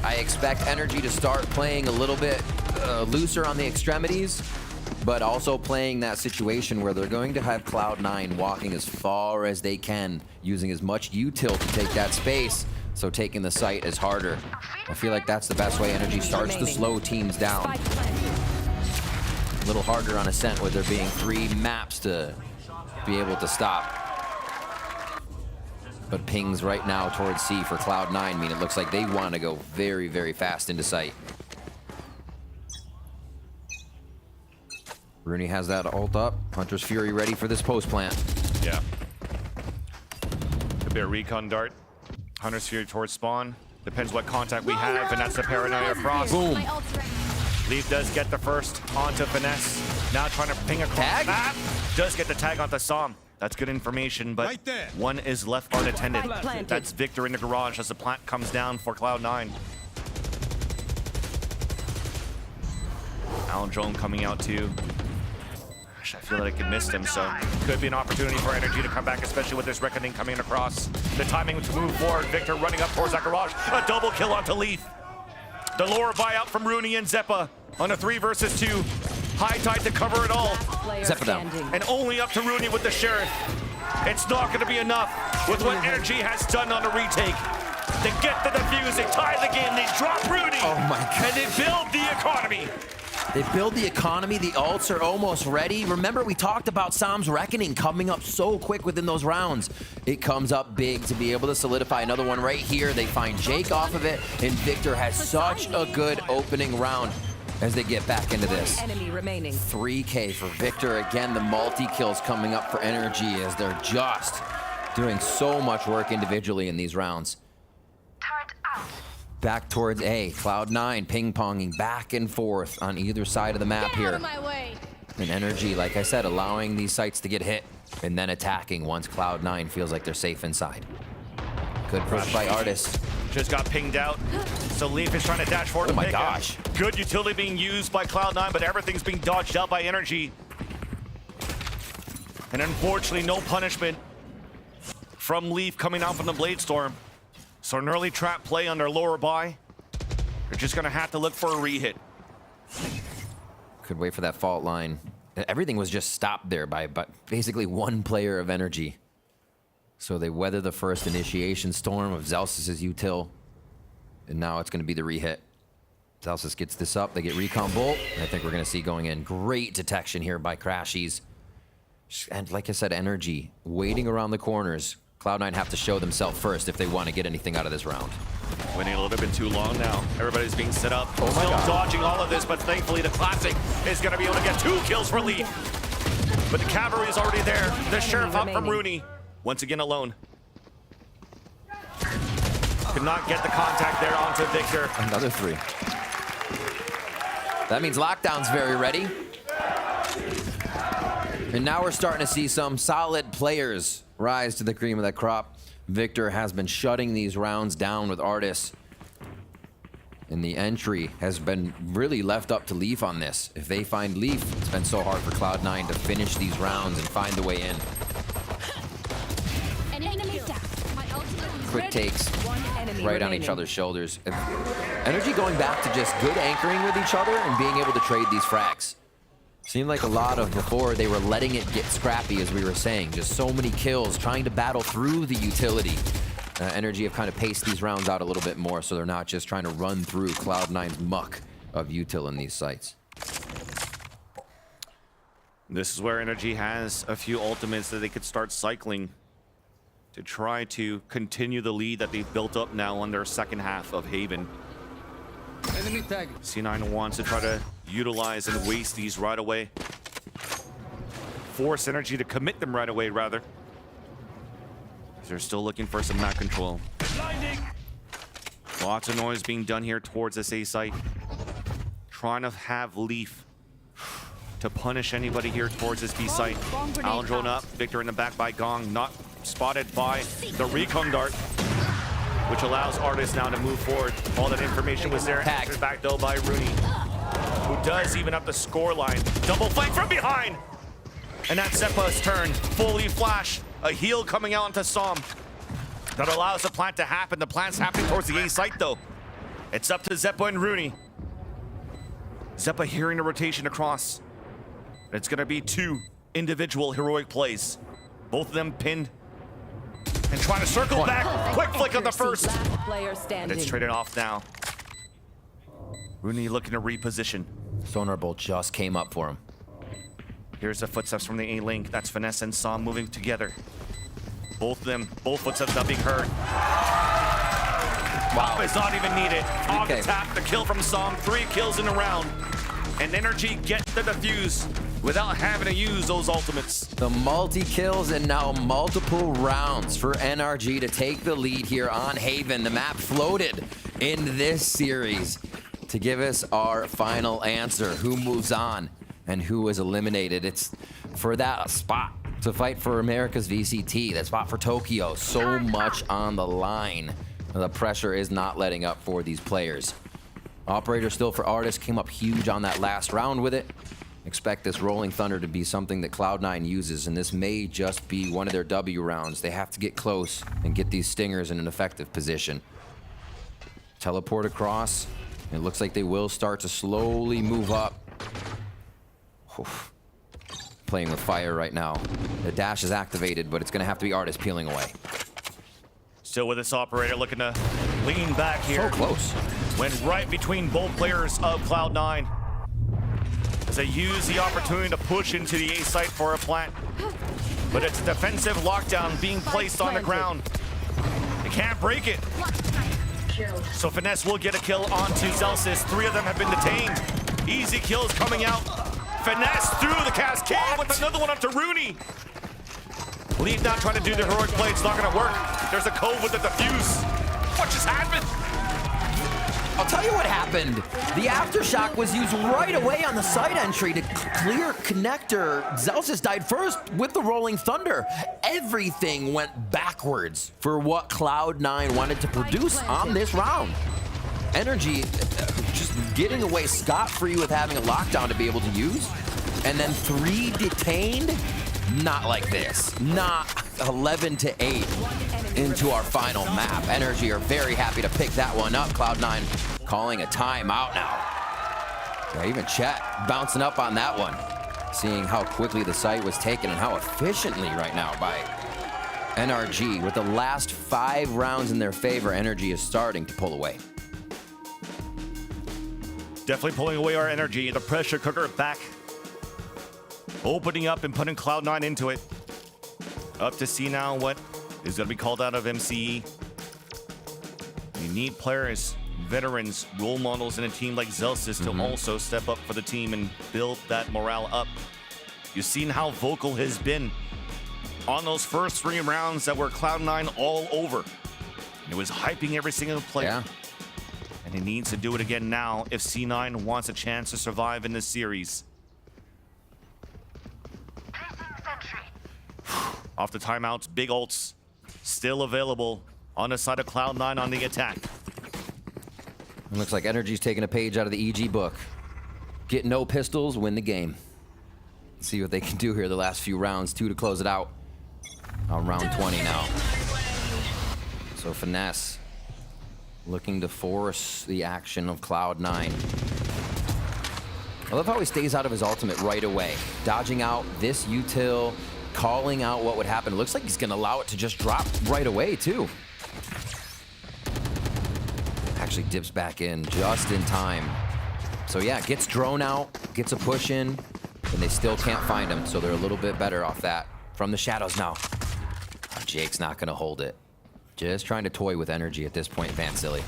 I expect Energy to start playing a little bit looser on the extremities, but also playing that situation where they're going to have Cloud9 walking as far as they can, using as much util to take that space, so taking the site is harder. I feel like that's the best way Energy starts to slow teams down. A little harder on Ascent with there being 3 maps to be able to stop. But pings right now towards C for Cloud9 mean it looks like they want to go very, very fast into sight. Rooney has that ult up. Hunter's Fury ready for this post plant. Yeah. Could be a recon dart. Hunter's Fury towards spawn. Depends what contact we have, and that's the paranoia frost. Boom. Leaf does get the first onto Finesse. Now trying to ping across Tag? map. Does get the tag onto Som. That's good information, but one is left unattended. That's Victor in the garage as the plant comes down for Cloud9. Alan Drone coming out too. Gosh, I feel like I missed him, so could be an opportunity for Energy to come back, especially with this Reckoning coming across. The timing to move forward. Victor running up towards that garage. A double kill onto Leaf. The lower buyout from Rooney and Zeppa on a 3 versus 2. High tide to cover it all. Zeppa down. And only up to Rooney with the Sheriff. It's not going to be enough with what Energy has done on the retake. They get the defuse, they tie the game, they drop Rooney. Oh my God. And they build the economy. They build the economy, the ults are almost ready. Remember, we talked about Som's Reckoning coming up so quick within those rounds. It comes up big to be able to solidify another one right here. They find Jake off of it, and Victor has such a good opening round as they get back into this. Enemy remaining. 3K for Victor. Again, the multi-kills coming up for Energy as they're just doing so much work individually in these rounds. Back towards A, Cloud9 ping-ponging back and forth on either side of the map here. And Energy, like I said, allowing these sites to get hit and then attacking once Cloud9 feels like they're safe inside. Good push by Artis. Just got pinged out. So Leaf is trying to dash forward. Oh my gosh. Good utility being used by Cloud9, but everything's being dodged out by Energy. And unfortunately, no punishment from Leaf coming out from the Blade Storm. So an early trap play on their lower buy. They're just gonna have to look for a re-hit. Could wait for that fault line. Everything was just stopped there by basically one player of Energy. So they weather the first initiation storm of Zelsis' util. And now it's gonna be the re-hit. Zelsis gets this up, they get recon bolt. And I think we're gonna see going in. Great detection here by Crashies. And like I said, Energy waiting around the corners. Cloud9 have to show themselves first if they want to get anything out of this round. Waiting a little bit too long now. Everybody's being set up. Oh my Still God. dodging all of this, but thankfully the Classic is going to be able to get 2 kills for Leaf. But the cavalry is already there. The Sheriff up from Rooney. Once again alone. Could not get the contact there onto Victor. Another 3. That means Lockdown's very ready. And now we're starting to see some solid players rise to the cream of the crop. Victor has been shutting these rounds down with Artis. And the entry has been really left up to Leaf on this. If they find Leaf, it's been so hard for Cloud9 to finish these rounds and find the way in. An enemy down. My ultimate is Quick ready. takes One enemy right on remaining. each other's shoulders. Energy going back to just good anchoring with each other and being able to trade these frags. Seemed like a lot of before they were letting it get scrappy, as we were saying. Just so many kills, trying to battle through the utility. Energy have kind of paced these rounds out a little bit more, so they're not just trying to run through Cloud9's muck of util in these sites. This is where Energy has a few ultimates that they could start cycling to try to continue the lead that they've built up now on their second half of Haven. Enemy tag. C9 wants to try to utilize and waste these right away. Force Energy to commit them right away, rather. They're still looking for some map control. Lots of noise being done here towards this A site. Trying to have Leaf to punish anybody here towards this B site. Allen drone up, Victor in the back by Gong, not spotted by the recon dart, which allows Artis now to move forward. All that information was there. Tagged. Answered back though by Rooney, who does even up the score line. Double flank from behind! And that's Zeppa's turn. Fully flash. A heal coming out onto Som. That allows the plant to happen. The plant's happening towards the A site though. It's up to Zeppa and Rooney. Zeppa hearing the rotation across. It's gonna be 2 individual heroic plays. Both of them pinned. And trying to circle back. Quick flick on the first. Last player And standing. it's traded off now. Rooney looking to reposition. Sonar Bolt just came up for him. Here's the footsteps from the A-Link. That's Finesse and Som moving together. Both footsteps not being heard. Wow. It's not even needed. On Okay. the tap, the kill from Som. 3 kills in a round. And Energy get the defuse without having to use those ultimates. The multi-kills and now multiple rounds for NRG to take the lead here on Haven. The map floated in this series to give us our final answer. Who moves on and who is eliminated? It's for that spot to fight for America's VCT, that spot for Tokyo. So much on the line. The pressure is not letting up for these players. Operator still for Artis, came up huge on that last round with it. Expect this Rolling Thunder to be something that Cloud9 uses, and this may just be one of their W rounds. They have to get close and get these stingers in an effective position. Teleport across. It looks like they will start to slowly move up. Oof. Playing with fire right now. The dash is activated, but it's going to have to be Artis peeling away. Still with this operator looking to lean back here. So close. Went right between both players of Cloud9 as they use the opportunity to push into the A site for a plant. But it's a defensive lockdown being placed on the ground. They can't break it. So Finesse will get a kill onto Celsius. 3 of them have been detained. Easy kills coming out. Finesse through the cascade with another one up to Rooney. Lead not trying to do the heroic play. It's not going to work. There's a cove with the defuse. What just happened? I'll tell you what happened. The aftershock was used right away on the side entry to clear connector. Celsius died first with the Rolling Thunder. Everything went backwards for what Cloud9 wanted to produce on this round. Energy just getting away scot-free with having a lockdown to be able to use. And then 3 detained. Not like this. Not 11-8 into our final map. Energy are very happy to pick that one up. Cloud9 calling a timeout now. Yeah, even Chet bouncing up on that one. Seeing how quickly the site was taken and how efficiently right now by NRG. With the last 5 rounds in their favor, Energy is starting to pull away. Definitely pulling away our energy. The pressure cooker back. Opening up and putting Cloud9 into it. Up to see now what is going to be called out of MCE. You need players, veterans, role models in a team like Zelsis to also step up for the team and build that morale up. You've seen how vocal he's been on those first 3 rounds that were Cloud9 all over. And it was hyping every single player. Yeah. And he needs to do it again now if C9 wants a chance to survive in this series. Off the timeouts, big ults still available on the side of Cloud9 on the attack. It looks like NRG's taking a page out of the EG book. Get no pistols, win the game. Let's see what they can do here the last few rounds. 2 to close it out. On round 20 now. So Finesse looking to force the action of Cloud9. I love how he stays out of his ultimate right away. Dodging out this util, calling out what would happen. It looks like he's gonna allow it to just drop right away too. Actually dips back in just in time. So yeah, gets drone out, gets a push in, and they still can't find him. So they're a little bit better off that. From the shadows now. Oh, Jake's not gonna hold it. Just trying to toy with energy at this point, Van Silly.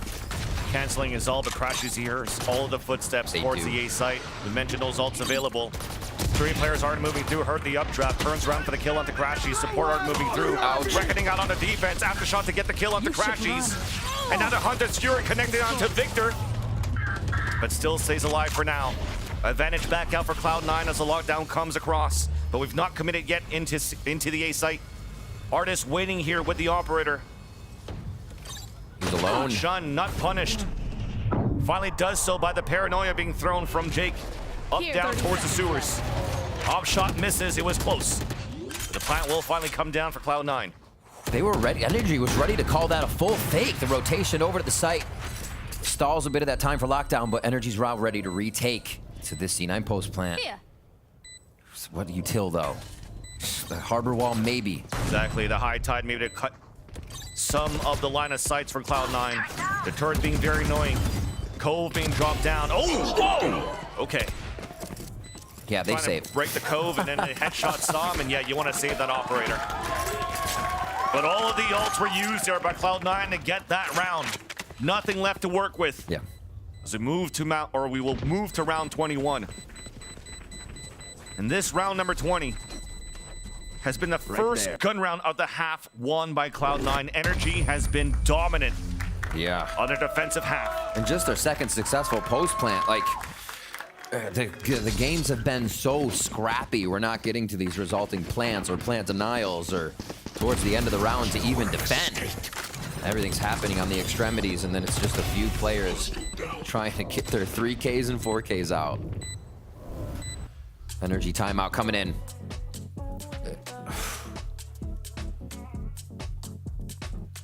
Canceling his all the crashes he hears, all of the footsteps towards the A site. We mentioned those ults available. 3 players aren't moving through, heard the updraft, turns around for the kill onto Crashies. Support aren't moving through. Ouch. Reckoning out on the defense, aftershot to get the kill onto Crashies. And now the Hunter's Fury connected onto Victor. But still stays alive for now. Advantage back out for Cloud9 as the lockdown comes across. But we've not committed yet into the A site. Artist waiting here with the operator. He's alone. Shun not punished. Finally does so by the paranoia being thrown from Jake. Up, down towards the sewers. Op shot misses, it was close. The plant will finally come down for Cloud9. They were ready. Energy was ready to call that a full fake. The rotation over to the site stalls a bit of that time for lockdown, but Energy's route ready to retake to this C9 post plant. Here. What do you till though? The harbor wall, maybe. Exactly, the high tide maybe to cut some of the line of sights for Cloud9. The turret being very annoying. Cove being dropped down. Oh, whoa! Okay. Yeah, they Trying saved. to break the cove and then the headshot saw him, and yeah, you want to save that operator. But all of the ults were used there by Cloud9 to get that round. Nothing left to work with. Yeah. As we move to we will move to round 21. And this round number 20 has been the first gun round of the half won by Cloud9. NRG has been dominant. Yeah. On their defensive half. And just their second successful post plant, like the games have been so scrappy. We're not getting to these resulting plants or plant denials or towards the end of the round to even defend. Everything's happening on the extremities, and then it's just a few players trying to get their 3Ks and 4Ks out. Energy timeout coming in.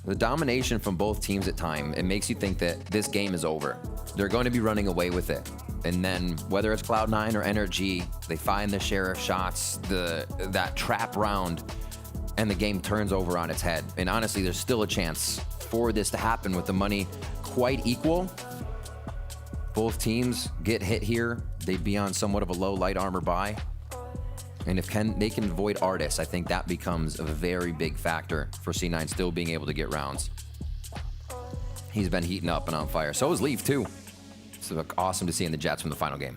The domination from both teams at time, it makes you think that this game is over. They're going to be running away with it. And then whether it's Cloud9 or NRG, they find the share of shots, that trap round, and the game turns over on its head. And honestly, there's still a chance for this to happen with the money quite equal. Both teams get hit here. They'd be on somewhat of a low light armor buy. And if they can avoid Artis, I think that becomes a very big factor for C9 still being able to get rounds. He's been heating up and on fire. So is Leaf too. So awesome to see in the Jets from the final game.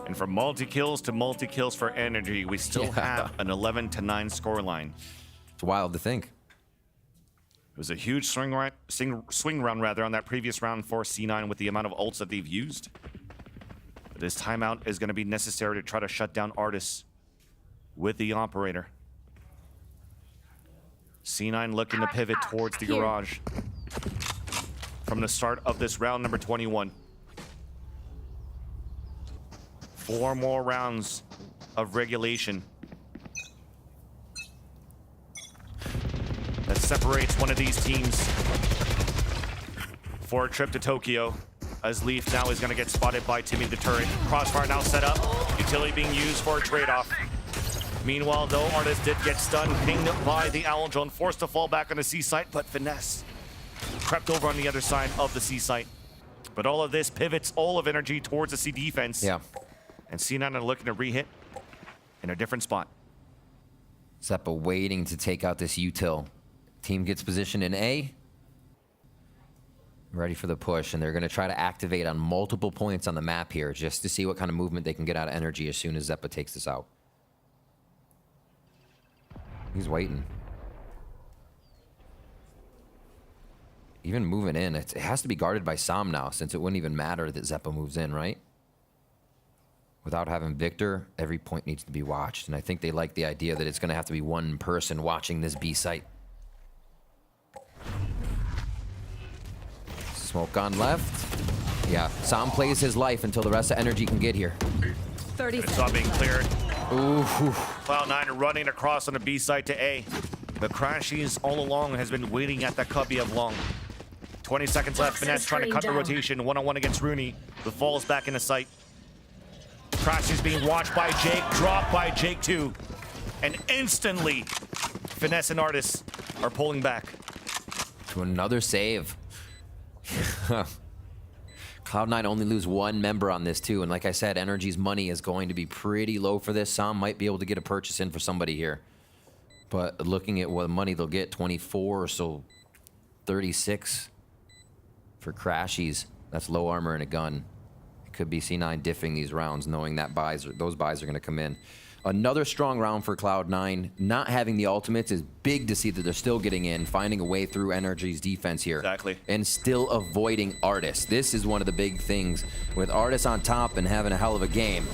And from multi-kills to multi-kills for NRG, we still have an 11-9 scoreline. It's wild to think. It was a huge swing round on that previous round for C9 with the amount of ults that they've used. But this timeout is going to be necessary to try to shut down Artis with the operator. C9 looking to pivot towards the garage from the start of this round number 21. 4 more rounds of regulation. That separates one of these teams for a trip to Tokyo, as Leaf now is going to get spotted by Timmy the Turret. Crossfire now set up, utility being used for a trade-off. Meanwhile, though, Artis did get stunned, pinged by the Owl Drone, forced to fall back on the C site, but Finesse crept over on the other side of the C site. But all of this pivots all of energy towards the C defense. Yeah. And C9 are looking to re-hit in a different spot. Zeppa waiting to take out this util. Team gets positioned in A. ready for the push, and they're going to try to activate on multiple points on the map here just to see what kind of movement they can get out of NRG as soon as Zeppa takes this out. He's waiting. Even moving in, it has to be guarded by Sam now, since it wouldn't even matter that Zeppa moves in, right? Without having Victor, every point needs to be watched, and I think they like the idea that it's going to have to be one person watching this B site. Smoke on left. Yeah, Sam plays his life until the rest of NRG can get here. 30 It's not being cleared. Ooh. Cloud9 running across on the B side to A. The Crashies all along has been waiting at that cubby of long. 20 seconds left. Finesse trying to cut the rotation. One-on-one against Rooney. The falls back into sight. Crashies being watched by Jake. Dropped by Jake too. And instantly, Finesse and Artis are pulling back. To another save. Cloud9 only lose one member on this too, and like I said, NRG's money is going to be pretty low for this. Sam might be able to get a purchase in for somebody here, but looking at what money they'll get, 24 or so, 36 for Crashies. That's low armor and a gun. It could be C9 diffing these rounds, knowing that those buys are going to come in. Another strong round for Cloud9. Not having the ultimates is big to see that they're still getting in, finding a way through NRG's defense here. Exactly. And still avoiding Artis. This is one of the big things. With Artis on top and having a hell of a game,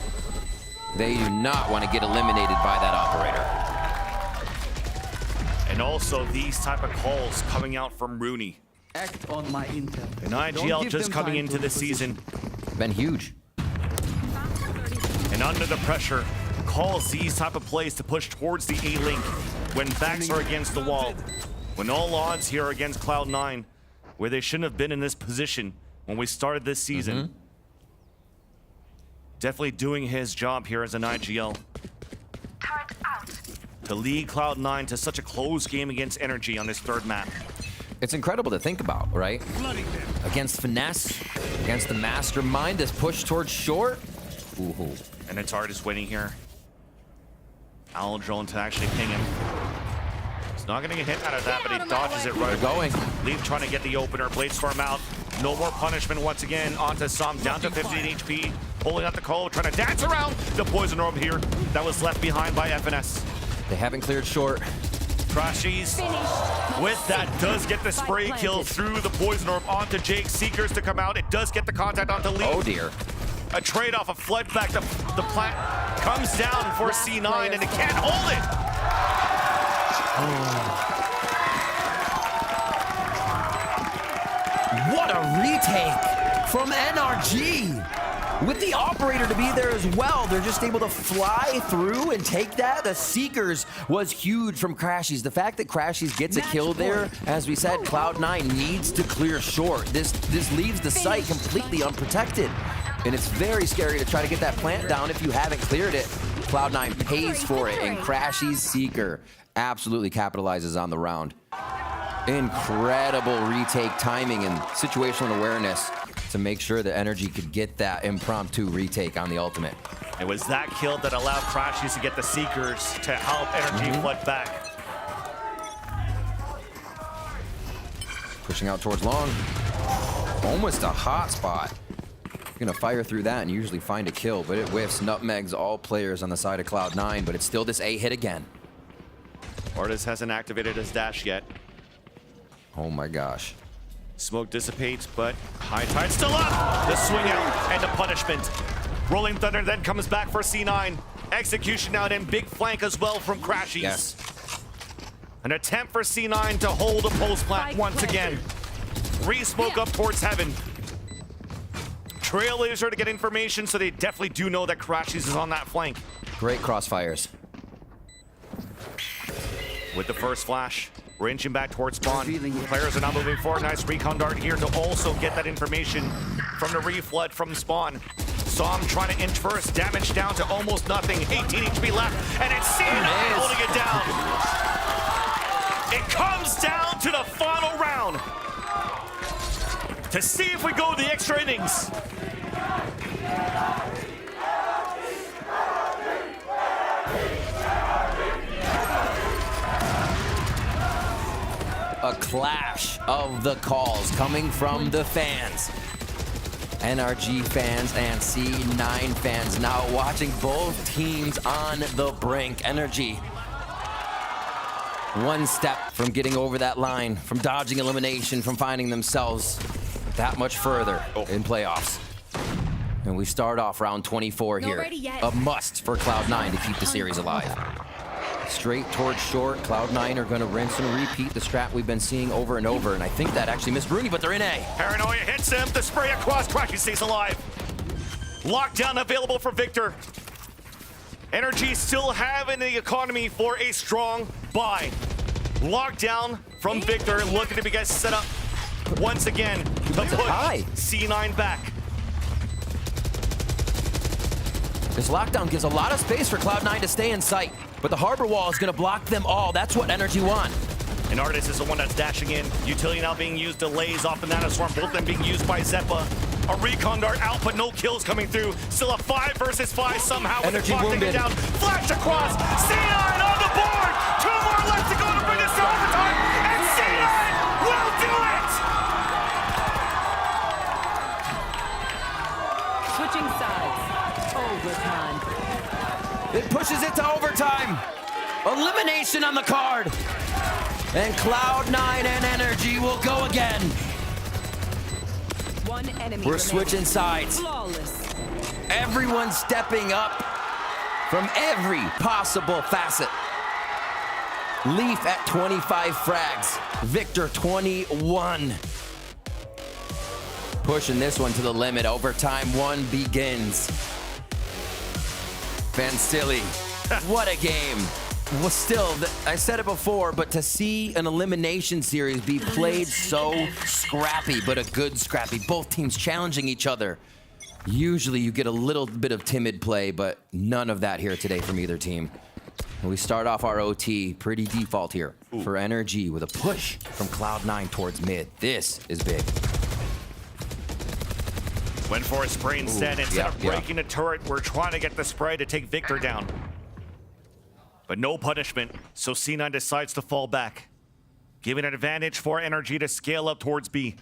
they do not want to get eliminated by that operator. And also these type of calls coming out from Rooney. Act on my intel. And IGL just coming into the season. Been huge. And under the pressure, calls these type of plays to push towards the A-link when backs are against the wall. When all odds here are against Cloud9, where they shouldn't have been in this position when we started this season. Definitely doing his job here as an IGL. To lead Cloud9 to such a close game against NRG on this third map. It's incredible to think about, right? Against Finesse, against the mastermind, this push towards short. Ooh. And it's Artis winning here. Owl drone to actually ping him. He's not going to get hit out of that, but he dodges it right away. Leaf trying to get the opener. Bladestorm out. No more punishment once again. Onto Sam, down to 15 HP. Pulling out the call, trying to dance around the poison orb here. That was left behind by FNS. They haven't cleared short. Crashies with that does get the spray kill through the poison orb onto Jake. Seekers to come out. It does get the contact onto Leaf. Oh dear. A trade-off, a flood back. The plant comes down for C9 and it can't hold it. What a retake from NRG. With the operator to be there as well, they're just able to fly through and take that. The Seekers was huge from Crashies. The fact that Crashies gets a kill there, as we said, Cloud9 needs to clear short. This leaves the site completely unprotected. And it's very scary to try to get that plant down if you haven't cleared it. Cloud9 pays for it, and Crashies Seeker absolutely capitalizes on the round. Incredible retake timing and situational awareness to make sure that NRG could get that impromptu retake on the ultimate. It was that kill that allowed Crashies to get the Seekers to help NRG flood back. Pushing out towards long. Almost a hot spot. You're gonna fire through that and usually find a kill, but it whiffs, nutmegs all players on the side of Cloud9, but it's still this A hit again. Artis hasn't activated his dash yet. Oh my gosh. Smoke dissipates, but High Tide still up! The swing out and the punishment. Rolling Thunder then comes back for C9. Execution out and big flank as well from Crashies. Yes. An attempt for C9 to hold a post plant once again. Re-smoke up towards heaven. Trailblazer to get information, so they definitely do know that Crashies is on that flank. Great crossfires. With the first flash, we're inching back towards spawn. Players are now moving forward. Nice recon dart here to also get that information from the reflood from spawn. Sam trying to inch first, damage down to almost nothing. 18 HP left, and it's C9 holding it down. It comes down to the final round to see if we go the extra innings. A clash of the calls coming from the fans. NRG fans and C9 fans now watching both teams on the brink. NRG one step from getting over that line, from dodging elimination, from finding themselves that much further in playoffs. And we start off round 24 here. A must for Cloud9 to keep the series alive. Straight towards short. Cloud9 are going to rinse and repeat the strat we've been seeing over and over. And I think that actually missed Rooney, but they're in A. Paranoia hits him. The spray across. Cracking stays alive. Lockdown available for Victor. NRG still having the economy for a strong buy. Lockdown from Victor. Looking to be guys set up once again to push C9 back. This lockdown gives a lot of space for Cloud9 to stay in sight. But the harbor wall is going to block them all. That's what NRG want. And Artis is the one that's dashing in. Utility now being used. Delays off the Nanoswarm. Both of them being used by Zeppa. A recon dart out, but no kills coming through. Still a 5 versus 5 somehow. With NRG the clock wounded. down. Flash across. C9 on the board. 2 more left to go to bring us to overtime. And C9 will do it! Switching sides. Overtime. It pushes it to overtime. Elimination on the card. And Cloud9 and NRG will go again. One enemy We're remaining. switching sides. Flawless. Everyone stepping up from every possible facet. Leaf at 25 frags. Victor 21. Pushing this one to the limit. Overtime 1 begins. Vansili, what a game. Well, still, I said it before, but to see an elimination series be played so scrappy, but a good scrappy, both teams challenging each other. Usually you get a little bit of timid play, but none of that here today from either team. And we start off our OT pretty default here for NRG with a push from Cloud9 towards mid. This is big. Went for a spray instead. Instead of breaking the turret, we're trying to get the spray to take Victor down. But no punishment, so C9 decides to fall back, giving an advantage for NRG to scale up towards B.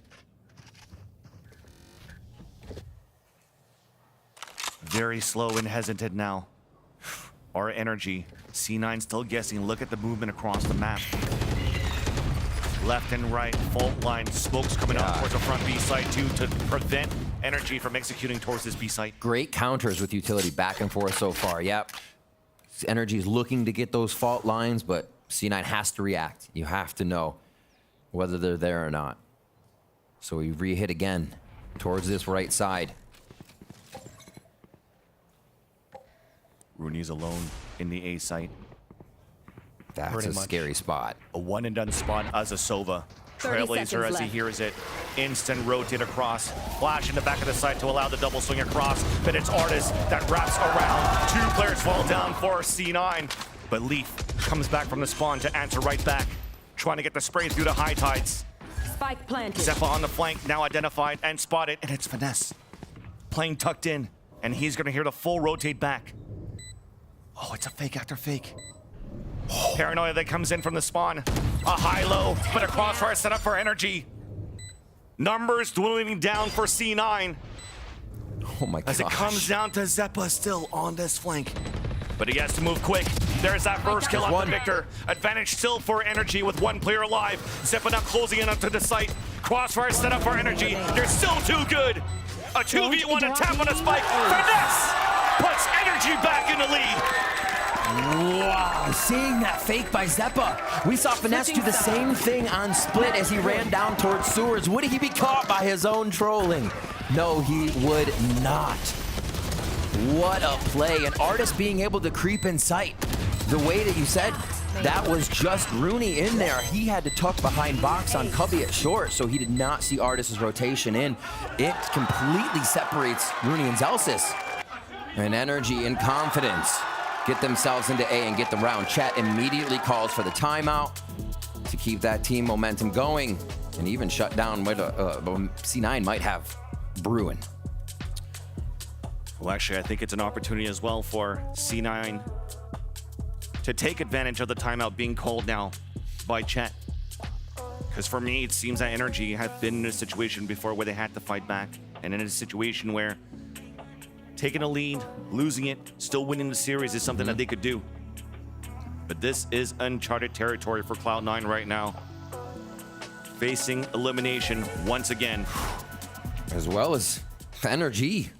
Very slow and hesitant now. Our NRG. C9 still guessing. Look at the movement across the map. Left and right, fault line, smokes coming out towards the front B site too to prevent NRG from executing towards this B site. Great counters with utility back and forth so far. Yep. NRG is looking to get those fault lines, but C9 has to react. You have to know whether they're there or not. So we re-hit again towards this right side. Rooney's alone in the A site. That's Pretty a much scary spot. A one and done spot. Azasova. Trailblazer as he hears it. Instant rotate across. Flash in the back of the site to allow the double swing across. But it's Artis that wraps around. 2 players fall down for C9. But Leaf comes back from the spawn to answer right back. Trying to get the spray through the high tides. Spike planted. Zeppa on the flank, now identified and spotted. And it's Finesse. Playing tucked in. And he's going to hear the full rotate back. Oh, it's a fake after fake. Paranoia that comes in from the spawn. A high-low, but a crossfire set up for NRG. Numbers dwindling down for C9. Oh my god. As it comes down to Zeppa still on this flank. But he has to move quick. There's that first kill on the Victor. Advantage still for NRG with 1 player alive. Zeppa now closing in up to the site. Crossfire set up for NRG. They're still too good. A 2v1 attack on a spike. Finesse puts NRG back in the lead. Wow, seeing that fake by Zeppa. We saw Finesse do the same thing on Split as he ran down towards sewers. Would he be caught by his own trolling? No, he would not. What a play. An artist being able to creep in sight. The way that you said, that was just Rooney in there. He had to tuck behind box on Cubby at short, so he did not see Artis's rotation in. It completely separates Rooney and Zelsis. And NRG in confidence get themselves into A and get the round. Chat immediately calls for the timeout to keep that team momentum going and even shut down what C9 might have brewing. Well, actually, I think it's an opportunity as well for C9 to take advantage of the timeout being called now by Chet. Because for me, it seems that NRG have been in a situation before where they had to fight back, and in a situation where taking a lead, losing it, still winning the series is something that they could do. But this is uncharted territory for Cloud9 right now. Facing elimination once again. As well as NRG.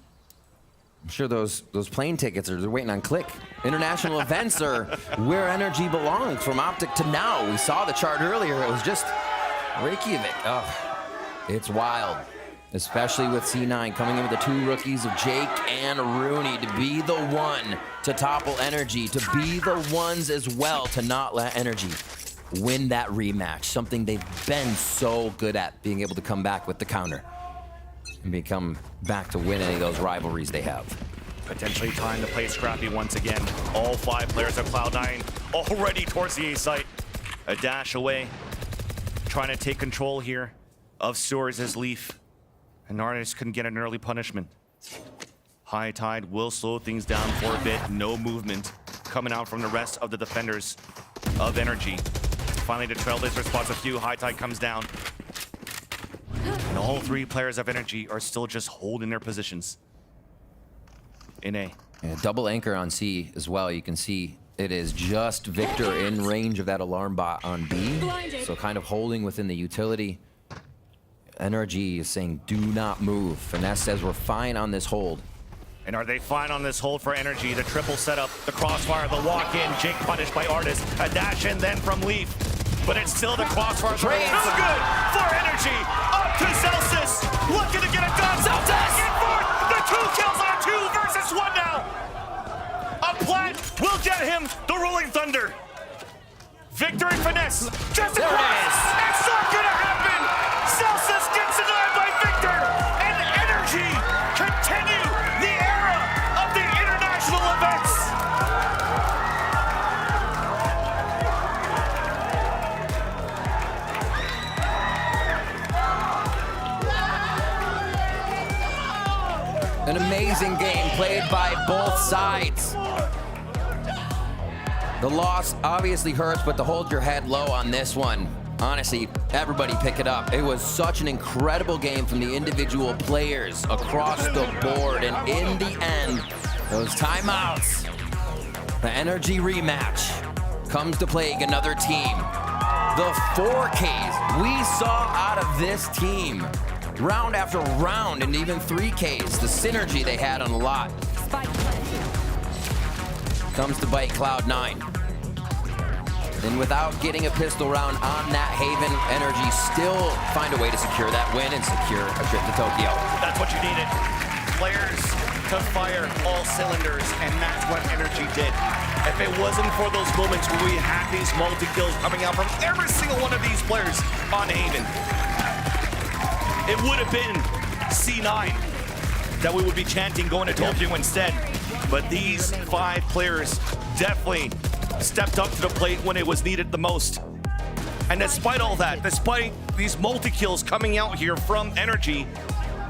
I'm sure those plane tickets they're waiting on click. International events are where NRG belongs from Optic to now. We saw the chart earlier. It was just Reykjavik. Oh, it's wild. Especially with C9 coming in with the 2 rookies of Jake and Rooney to be the one to topple NRG, to be the ones as well to not let NRG win that rematch. Something they've been so good at, being able to come back with the counter and become back to win any of those rivalries they have. Potentially trying to play scrappy once again. All 5 players of Cloud9 already towards the A site. A dash away. Trying to take control here of Sewers as Leaf. And Artist couldn't get an early punishment. High Tide will slow things down for a bit. No movement coming out from the rest of the defenders of NRG. Finally, the Trailblazer spots a few. High Tide comes down. And all 3 players of NRG are still just holding their positions. In A. And a double anchor on C as well. You can see it is just Victor in range of that alarm bot on B. So kind of holding within the utility. NRG is saying, do not move. Finesse says we're fine on this hold. And are they fine on this hold for NRG? The triple setup, the crossfire, the walk-in, Jake punished by Artist, a dash in then from Leaf. But it's still the crossfire. Too good for NRG. Up to Celsius, looking to get it done. Back and forth, the 2 kills on 2 versus 1 now. A plant will get him the Rolling Thunder. Victor and Finesse, just across. It's not gonna happen. Celsius gets denied by Victor, and NRG continue the era of the international events. An amazing game played by both sides. The loss obviously hurts, but to hold your head low on this one, honestly, everybody pick it up. It was such an incredible game from the individual players across the board. And in the end, those timeouts, the NRG rematch comes to plague another team. The 4Ks we saw out of this team, round after round, and even 3Ks, the synergy they had on a lot, comes to bite Cloud9. And without getting a pistol round on that Haven, NRG still find a way to secure that win and secure a trip to Tokyo. That's what you needed. Players to fire all cylinders, and that's what NRG did. If it wasn't for those moments where we had these multi-kills coming out from every single one of these players on Haven, it would have been C9 that we would be chanting going to Tokyo instead. But these 5 players definitely stepped up to the plate when it was needed the most. And despite all that, despite these multi-kills coming out here from NRG,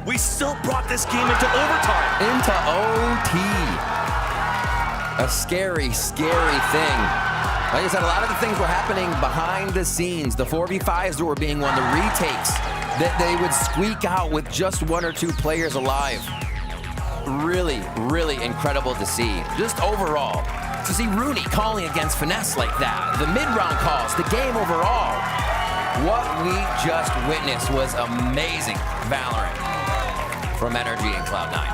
we still brought this game into overtime. Into OT. A scary, scary thing. Like I said, a lot of the things were happening behind the scenes. The 4v5s that were being won, the retakes that they would squeak out with just 1 or 2 players alive. Really, really incredible to see. Just overall, to see Rooney calling against Finesse like that, the mid-round calls, the game overall. What we just witnessed was amazing Valorant from NRG and Cloud9.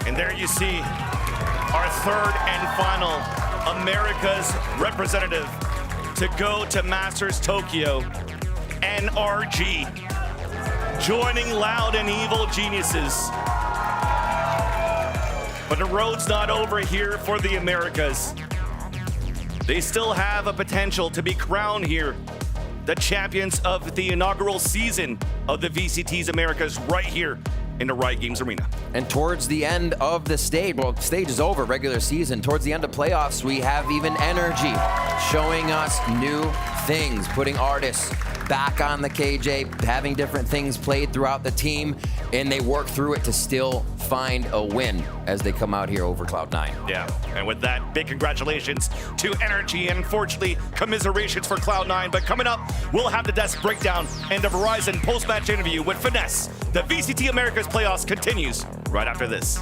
And there you see our 3rd and final America's representative to go to Masters Tokyo, NRG, joining Loud and Evil Geniuses. But the road's not over here for the Americas. They still have a potential to be crowned here, the champions of the inaugural season of the VCT's Americas right here in the Riot Games Arena. And towards the end of the stage, well, stage is over, regular season. Towards the end of playoffs, we have even NRG showing us new things, putting Artists back on the KJ, having different things played throughout the team, and they work through it to still find a win as they come out here over Cloud9. Yeah, and with that, big congratulations to NRG, and unfortunately, commiserations for Cloud9. But coming up, we'll have the desk breakdown and a Verizon post-match interview with Finesse. The VCT Americas playoffs continues right after this.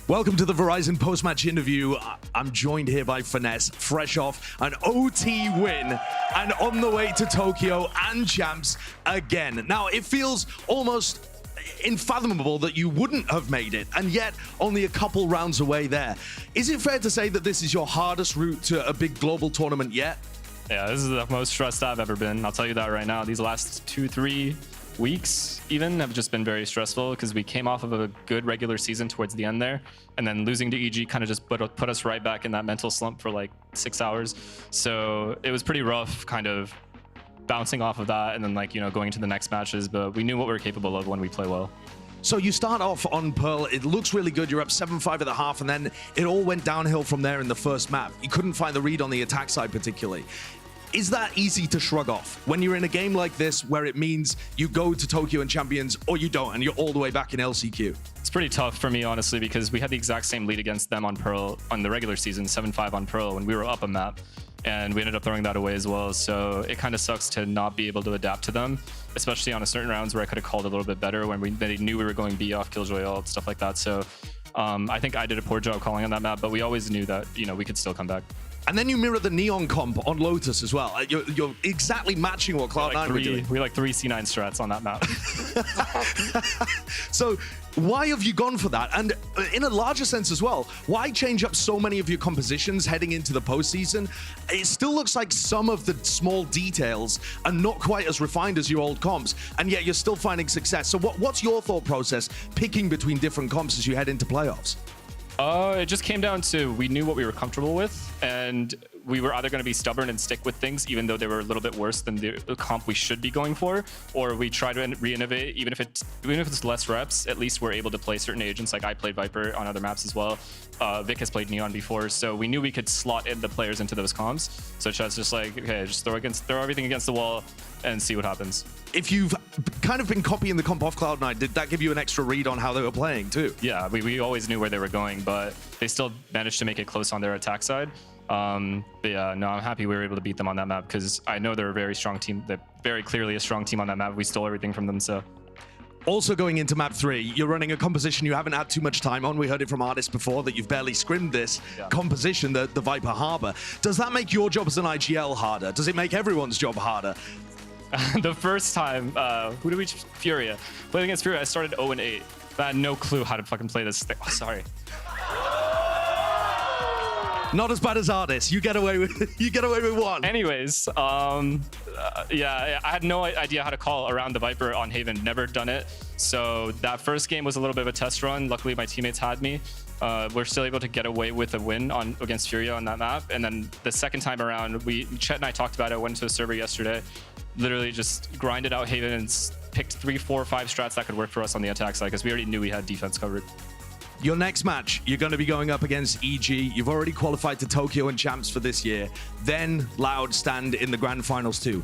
Welcome to the Verizon post-match interview. I'm joined here by Finesse, fresh off an OT win and on the way to Tokyo and champs again. Now, it feels almost unfathomable that you wouldn't have made it, and yet only a couple rounds away there. Is it fair to say that this is your hardest route to a big global tournament yet? Yeah, this is the most stressed I've ever been. I'll tell you that right now. These last 2-3 weeks even have just been very stressful because we came off of a good regular season towards the end there, and then losing to EG kind of just put us right back in that mental slump for like 6 hours. So it was pretty rough kind of bouncing off of that and then, like, you know, going to the next matches, but we knew what we were capable of when we play well. So you start off on Pearl, it looks really good, you're up 7-5 at the half, and then it all went downhill from there in the first map. You couldn't find the read on the attack side particularly. Is that easy to shrug off when you're in a game like this where it means you go to Tokyo and Champions or you don't and you're all the way back in LCQ? It's pretty tough for me, honestly, because we had the exact same lead against them on Pearl on the regular season, 7-5 on Pearl, when we were up a map. And we ended up throwing that away as well. So it kind of sucks to not be able to adapt to them, especially on a certain rounds where I could have called a little bit better when they knew we were going B off Killjoy ult, stuff like that. So I think I did a poor job calling on that map, but we always knew that, you know, we could still come back. And then you mirror the Neon comp on Lotus as well. You're exactly matching what Cloud9 were doing. We like 3 C9 strats on that map. So why have you gone for that? And in a larger sense as well, why change up so many of your compositions heading into the postseason? It still looks like some of the small details are not quite as refined as your old comps, and yet you're still finding success. So what's your thought process picking between different comps as you head into playoffs? It just came down to we knew what we were comfortable with, and we were either going to be stubborn and stick with things even though they were a little bit worse than the comp we should be going for, or we try to re-innovate. Even if it's less reps, at least we're able to play certain agents. Like I played Viper on other maps as well. Vic has played Neon before, so we knew we could slot in the players into those comps. So it's just like, okay, just throw everything against the wall and see what happens. If you've kind of been copying the comp off Cloud9, did that give you an extra read on how they were playing too? Yeah, we always knew where they were going, but they still managed to make it close on their attack side. But yeah, no, I'm happy we were able to beat them on that map because I know they're a very strong team. They're very clearly a strong team on that map. We stole everything from them, so. Also going into map 3, you're running a composition you haven't had too much time on. We heard it from artists before that you've barely scrimmed this composition, the Viper Harbor. Does that make your job as an IGL harder? Does it make everyone's job harder? The first time, who did we Furia? Playing against Furia, I started 0-8. I had no clue how to fucking play this thing. Oh, sorry. Not as bad as artists. You get away with one. Anyways, yeah, I had no idea how to call around the Viper on Haven. Never done it. So that first game was a little bit of a test run. Luckily, my teammates had me. We're still able to get away with a win against Furia on that map. And then the second time around, Chet and I talked about it. Went to a server yesterday. Literally just grinded out Haven and picked 3, 4, 5 strats that could work for us on the attack side because we already knew we had defense covered. Your next match, you're going to be going up against EG. You've already qualified to Tokyo and Champs for this year. Then Loud stand in the Grand Finals too.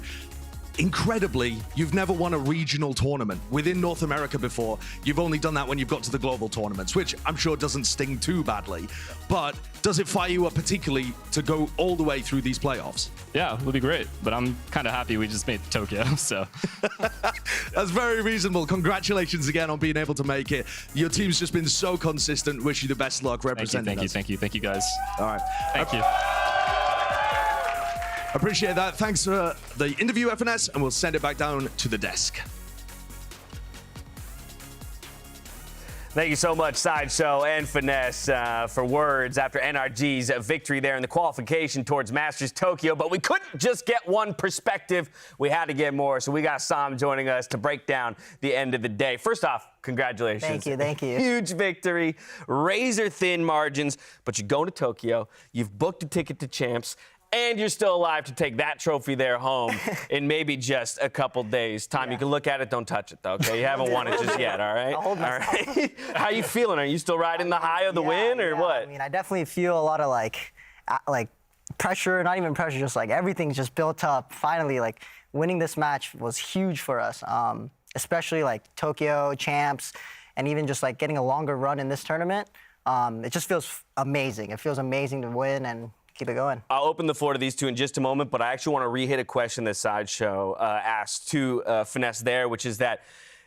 Incredibly, you've never won a regional tournament within North America before. You've only done that when you've got to the global tournaments, which I'm sure doesn't sting too badly. But does it fire you up particularly to go all the way through these playoffs? Yeah, it would be great. But I'm kind of happy we just made Tokyo, so. That's very reasonable. Congratulations again on being able to make it. Your team's just been so consistent. Wish you the best luck representing us. Thank you, guys. All right. Thank you. Appreciate that. Thanks for the interview, FNS, and we'll send it back down to the desk. Thank you so much, Sideshow and Finesse, for words after NRG's victory there in the qualification towards Masters Tokyo. But we couldn't just get one perspective. We had to get more. So we got Sam joining us to break down the end of the day. First off, congratulations. Thank you. Huge victory, razor-thin margins. But you're going to Tokyo. You've booked a ticket to Champs. And you're still alive to take that trophy there home in maybe just a couple days' time. Yeah. You can look at it, don't touch it, though, okay? You haven't won it just yet, all right? All right. How you feeling? Are you still riding the high of the win, or what? I mean, I definitely feel a lot of, like pressure, not even pressure, just, like, everything's just built up. Finally, like, winning this match was huge for us, especially, like, Tokyo, Champs, and even just, like, getting a longer run in this tournament. It just feels amazing. It feels amazing to win and keep it going. I'll open the floor to these two in just a moment, but I actually want to re-hit a question that Sideshow asked to Finesse there, which is that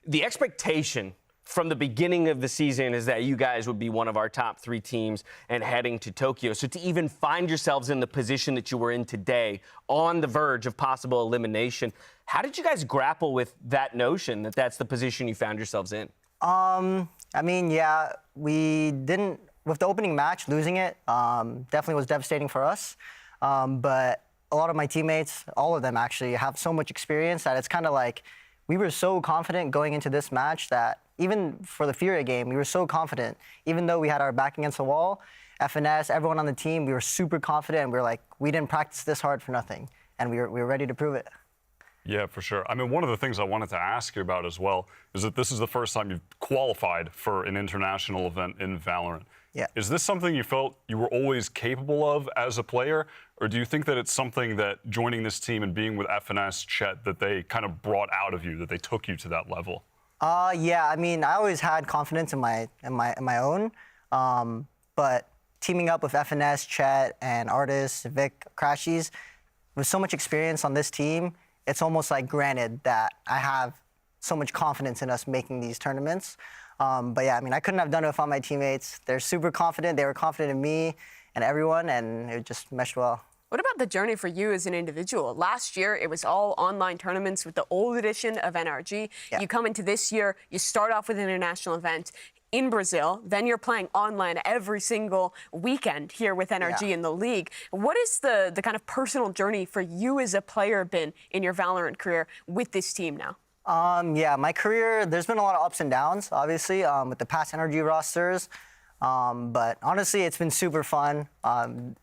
the expectation from the beginning of the season is that you guys would be one of our top 3 teams and heading to Tokyo. So to even find yourselves in the position that you were in today, on the verge of possible elimination, how did you guys grapple with that notion that that's the position you found yourselves in? I mean, yeah, we didn't. With the opening match, losing it definitely was devastating for us. But a lot of my teammates, all of them actually, have so much experience that it's kind of like we were so confident going into this match that even for the Furia game, we were so confident. Even though we had our back against the wall, FNS, everyone on the team, we were super confident. And we were like, we didn't practice this hard for nothing. And we were ready to prove it. Yeah, for sure. I mean, one of the things I wanted to ask you about as well is that this is the first time you've qualified for an international event in VALORANT. Yeah. Is this something you felt you were always capable of as a player, or do you think that it's something that joining this team and being with FNS, Chet, that they kind of brought out of you, that they took you to that level? Yeah, I mean, I always had confidence in my own, but teaming up with FNS, Chet, and Artis, Vic, Crashies, with so much experience on this team, it's almost like granted that I have so much confidence in us making these tournaments. But yeah, I mean, I couldn't have done it without my teammates. They're super confident. They were confident in me and everyone, and it just meshed well. What about the journey for you as an individual? Last year, it was all online tournaments with the old edition of NRG. Yeah. You come into this year, you start off with an international event in Brazil, then you're playing online every single weekend here with NRG in the league. What is the kind of personal journey for you as a player been in your Valorant career with this team now? Yeah, my career, there's been a lot of ups and downs, obviously, with the past NRG rosters. But honestly, it's been super fun.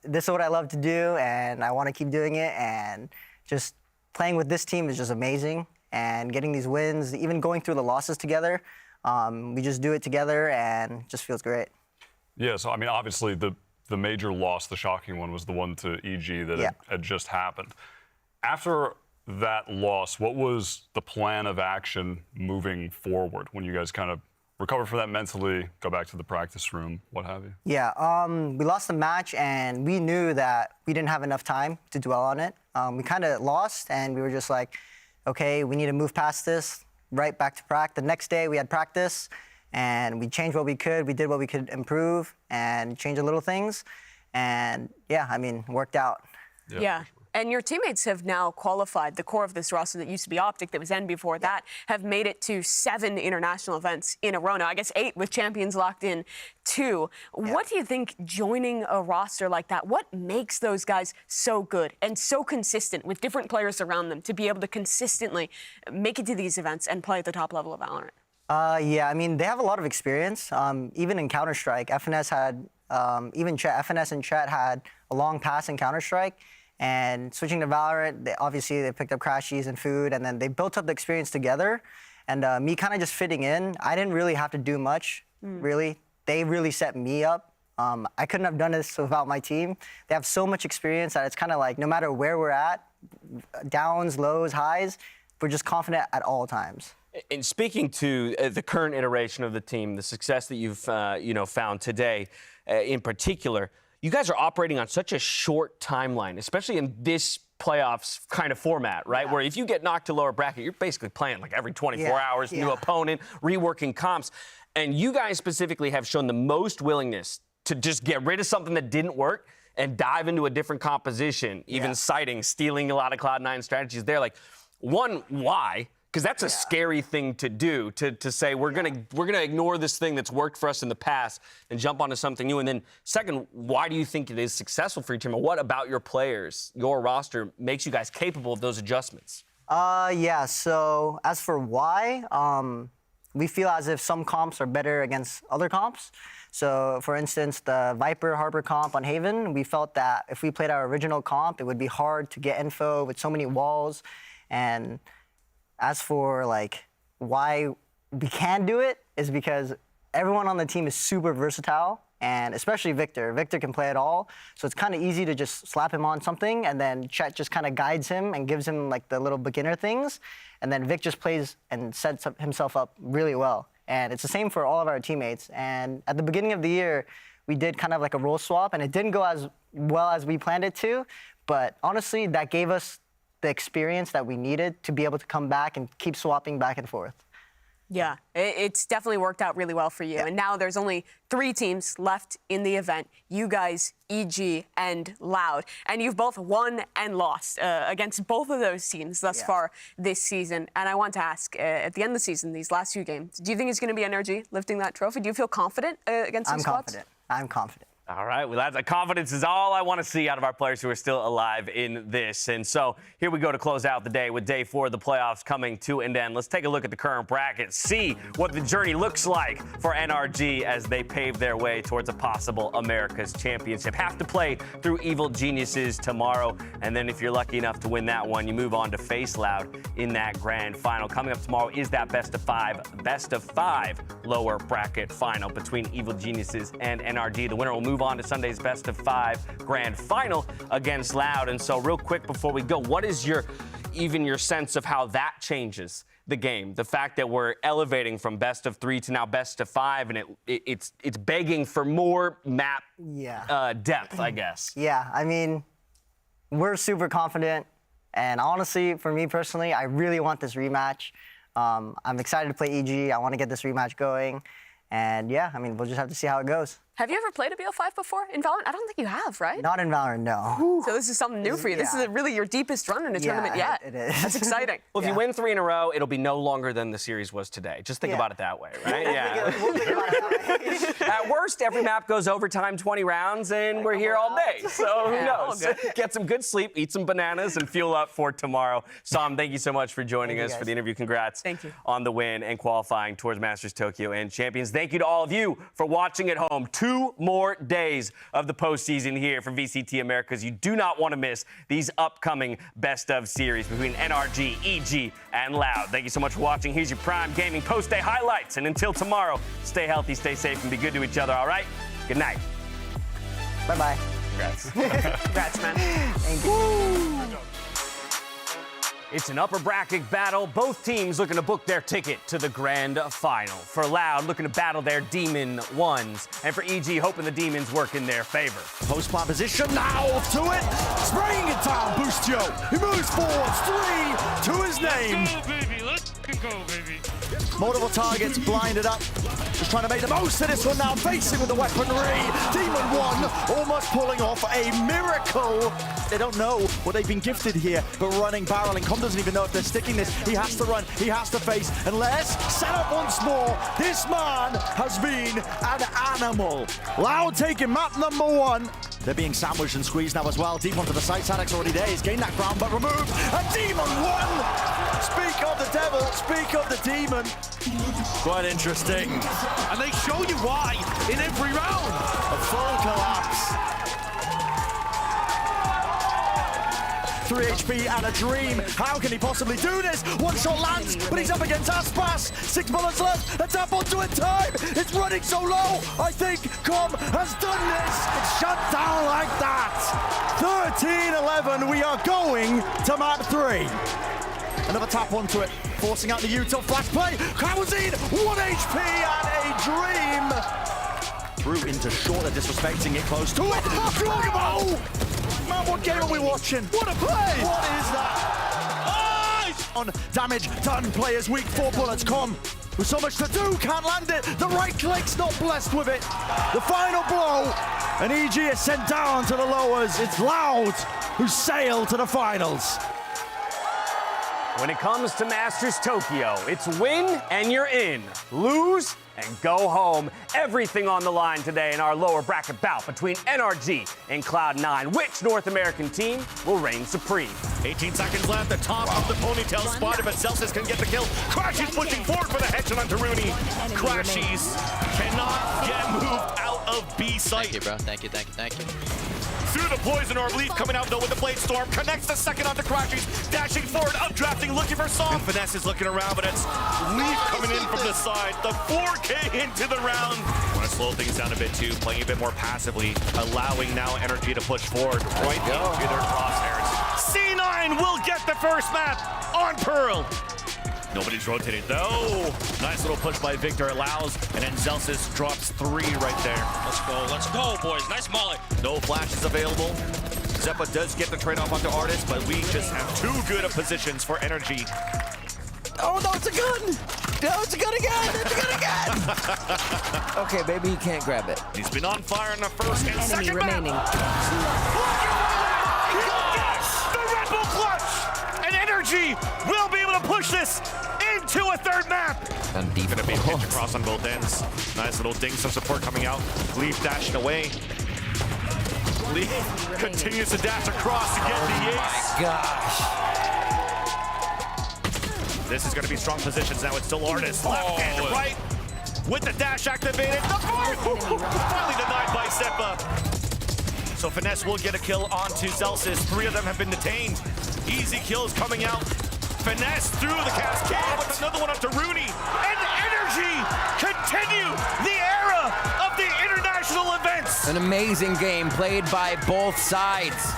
This is what I love to do, and I want to keep doing it. And just playing with this team is just amazing. And getting these wins, even going through the losses together, we just do it together, and it just feels great. Yeah, so I mean, obviously the major loss, the shocking one, was the one to EG that had just happened. After that loss, what was the plan of action moving forward when you guys kind of recover from that mentally, go back to the practice room, what have you? Yeah, we lost the match, and we knew that we didn't have enough time to dwell on it. We kind of lost, and we were just like, okay, we need to move past this, right back to practice. The next day, we had practice, and we changed what we could. We did what we could improve and change the little things. And yeah, I mean, it worked out. Yeah. And your teammates have now qualified. The core of this roster that used to be Optic, that was N before that, have made it to 7 international events in a row now. I guess 8 with champions locked in 2. What do you think joining a roster like that, what makes those guys so good and so consistent with different players around them to be able to consistently make it to these events and play at the top level of Valorant? Yeah, I mean, they have a lot of experience. Even in Counter-Strike, FNS had, FNS and Chet had a long pass in Counter-Strike. And switching to Valorant, they picked up Crashies and food, and then they built up the experience together. And me kind of just fitting in, I didn't really have to do much, really. They really set me up. I couldn't have done this without my team. They have so much experience that it's kind of like no matter where we're at, downs, lows, highs, we're just confident at all times. And speaking to the current iteration of the team, the success that you've found today in particular, you guys are operating on such a short timeline, especially in this playoffs kind of format, right? Where if you get knocked to lower bracket, you're basically playing like every 24 hours, new opponent, reworking comps. And you guys specifically have shown the most willingness to just get rid of something that didn't work and dive into a different composition, even citing, stealing a lot of Cloud9 strategies there. Like, one, why? Because that's a scary thing to do, to say we're gonna ignore this thing that's worked for us in the past and jump onto something new. And then second, why do you think it is successful for your team? Or what about your players, your roster, makes you guys capable of those adjustments? Yeah, so as for why, we feel as if some comps are better against other comps. So for instance, the Viper Harbor comp on Haven, we felt that if we played our original comp, it would be hard to get info with so many walls. And as for like why we can do it is because everyone on the team is super versatile, and especially Victor. Victor can play it all, so it's kind of easy to just slap him on something, and then Chet just kind of guides him and gives him like the little beginner things, and then Vic just plays and sets himself up really well. And it's the same for all of our teammates. And at the beginning of the year, we did kind of like a role swap, and it didn't go as well as we planned it to, but honestly, that gave us the experience that we needed to be able to come back and keep swapping back and forth. Yeah, it's definitely worked out really well for you. And now there's only 3 teams left in the event, you guys, EG, and Loud. And you've both won and lost against both of those teams thus far this season. And I want to ask, at the end of the season, these last 2 games, do you think it's going to be NRG lifting that trophy? Do you feel confident against these squads? I'm confident. All right, well, that's confidence is all I want to see out of our players who are still alive in this. And so here we go to close out the day with day 4 of the playoffs coming to an end. Let's take a look at the current bracket, see what the journey looks like for NRG as they pave their way towards a possible America's Championship. Have to play through Evil Geniuses tomorrow, and then if you're lucky enough to win that one, you move on to Face Loud in that grand final. Coming up tomorrow is that best of 5 lower bracket final between Evil Geniuses and NRG. The winner will move on to Sunday's best of 5 grand final against Loud. And so real quick before we go, what is your sense of how that changes the game? The fact that we're elevating from best of 3 to now best of 5, and it's begging for more map depth, I guess. Yeah, I mean, we're super confident. And honestly, for me personally, I really want this rematch. I'm excited to play EG. I want to get this rematch going. And yeah, I mean, we'll just have to see how it goes. Have you ever played a BO5 before in Valorant? I don't think you have, right? Not in Valorant, no. So this is something new for you. This is really your deepest run in a tournament yet. It is. That's exciting. Well, if you win 3 in a row, it'll be no longer than the series was today. Just think about it that way, right? We'll think about it that way. At worst, every map goes overtime 20 rounds, and we're here all day. So who knows? Get some good sleep, eat some bananas, and fuel up for tomorrow. Sam, thank you so much for joining us for the interview. Congrats on the win and qualifying towards Masters Tokyo and Champions. Thank you to all of you for watching at home. 2 more days of the postseason here for VCT Americas. You do not want to miss these upcoming best of series between NRG, EG, and Loud. Thank you so much for watching. Here's your Prime Gaming post-day highlights. And until tomorrow, stay healthy, stay safe, and be good to each other, all right? Good night. Bye-bye. Congrats. Congrats, man. Thank you. It's an upper bracket battle. Both teams looking to book their ticket to the grand final. For Loud, looking to battle their Demon Ones. And for EG, hoping the Demons work in their favor. Post-plant position, now to it. Spraying it down, Boostio. He moves forwards, 3 to his name. Let's go, baby. Let's go, baby. Multiple targets blinded up. Just trying to make the most of this one now. Facing with the weaponry. Demon 1 almost pulling off a miracle. They don't know what they've been gifted here, but running, barreling. Com doesn't even know if they're sticking this. He has to run. He has to face. Unless, set up once more. This man has been an animal. Loud taking map number 1. They're being sandwiched and squeezed now as well. Deep onto the side. Sadek's already there. He's gained that ground, but removed. A Demon 1! Speak of the devil. Speak of the demon. Quite interesting. And they show you why in every round. A full collapse. 3 HP and a dream. How can he possibly do this? One shot lands, but he's up against Aspas. 6 bullets left. A tap onto it time. It's running so low. I think Com has done this. It's shut down like that. 13-11. We are going to map 3. Another tap onto it. Forcing out the util flash play. Kawazine, 1 HP and a dream. Through into short, they're disrespecting it close to it. Flogamo! Man, what game are we watching? What a play! What is that? On damage done, players weak, 4 bullets. Com with so much to do, can't land it. The right click's not blessed with it. The final blow, and EG is sent down to the lowers. It's Loud who sail to the finals. When it comes to Masters Tokyo, it's win and you're in. Lose and go home. Everything on the line today in our lower bracket bout between NRG and Cloud9. Which North American team will reign supreme? 18 seconds left. The top of the ponytail spotted, but Celsius can get the kill. Crashies pushing forward for the headshot onto Rooney. Crashies cannot get moved out of B site. Thank you, bro. Thank you, thank you, thank you. Through the poison orb, Leaf coming out though with the Blade Storm. Connects the second onto Crashies. Dashing forward, updrafting, looking for Som. Finesse is looking around, but it's Leaf coming in from the side. The 4K into the round. Want to slow things down a bit too, playing a bit more passively, allowing now NRG to push forward right into their crosshairs. C9 will get the first map on Pearl. Nobody's rotated though. Nice little push by Victor allows, and then Celsius drops 3 right there. Let's go, boys. Nice mullet. No flashes available. Zeppa does get the trade-off onto Artist, but we just have too good of positions for NRG. Oh, no, it's a gun! No, it's a gun again! It's a gun again! Okay, maybe he can't grab it. He's been on fire in the first and Enemy second remaining. map. The Red Bull clutch! And NRG will be able to push this into a 3rd map. And Gonna be a pitch across on both ends. Nice little ding, some support coming out. Leaf dashing away. Leaf continues to dash across to get the ace. Gosh. This is going to be strong positions now. It's still Artis. Left and right with the dash activated. Finally denied by Seppa. So Finesse will get a kill onto Celsius. 3 of them have been detained. Easy kills coming out. Finesse through the cascade with another one up to Rooney. And NRG continue the era of the international events. An amazing game played by both sides.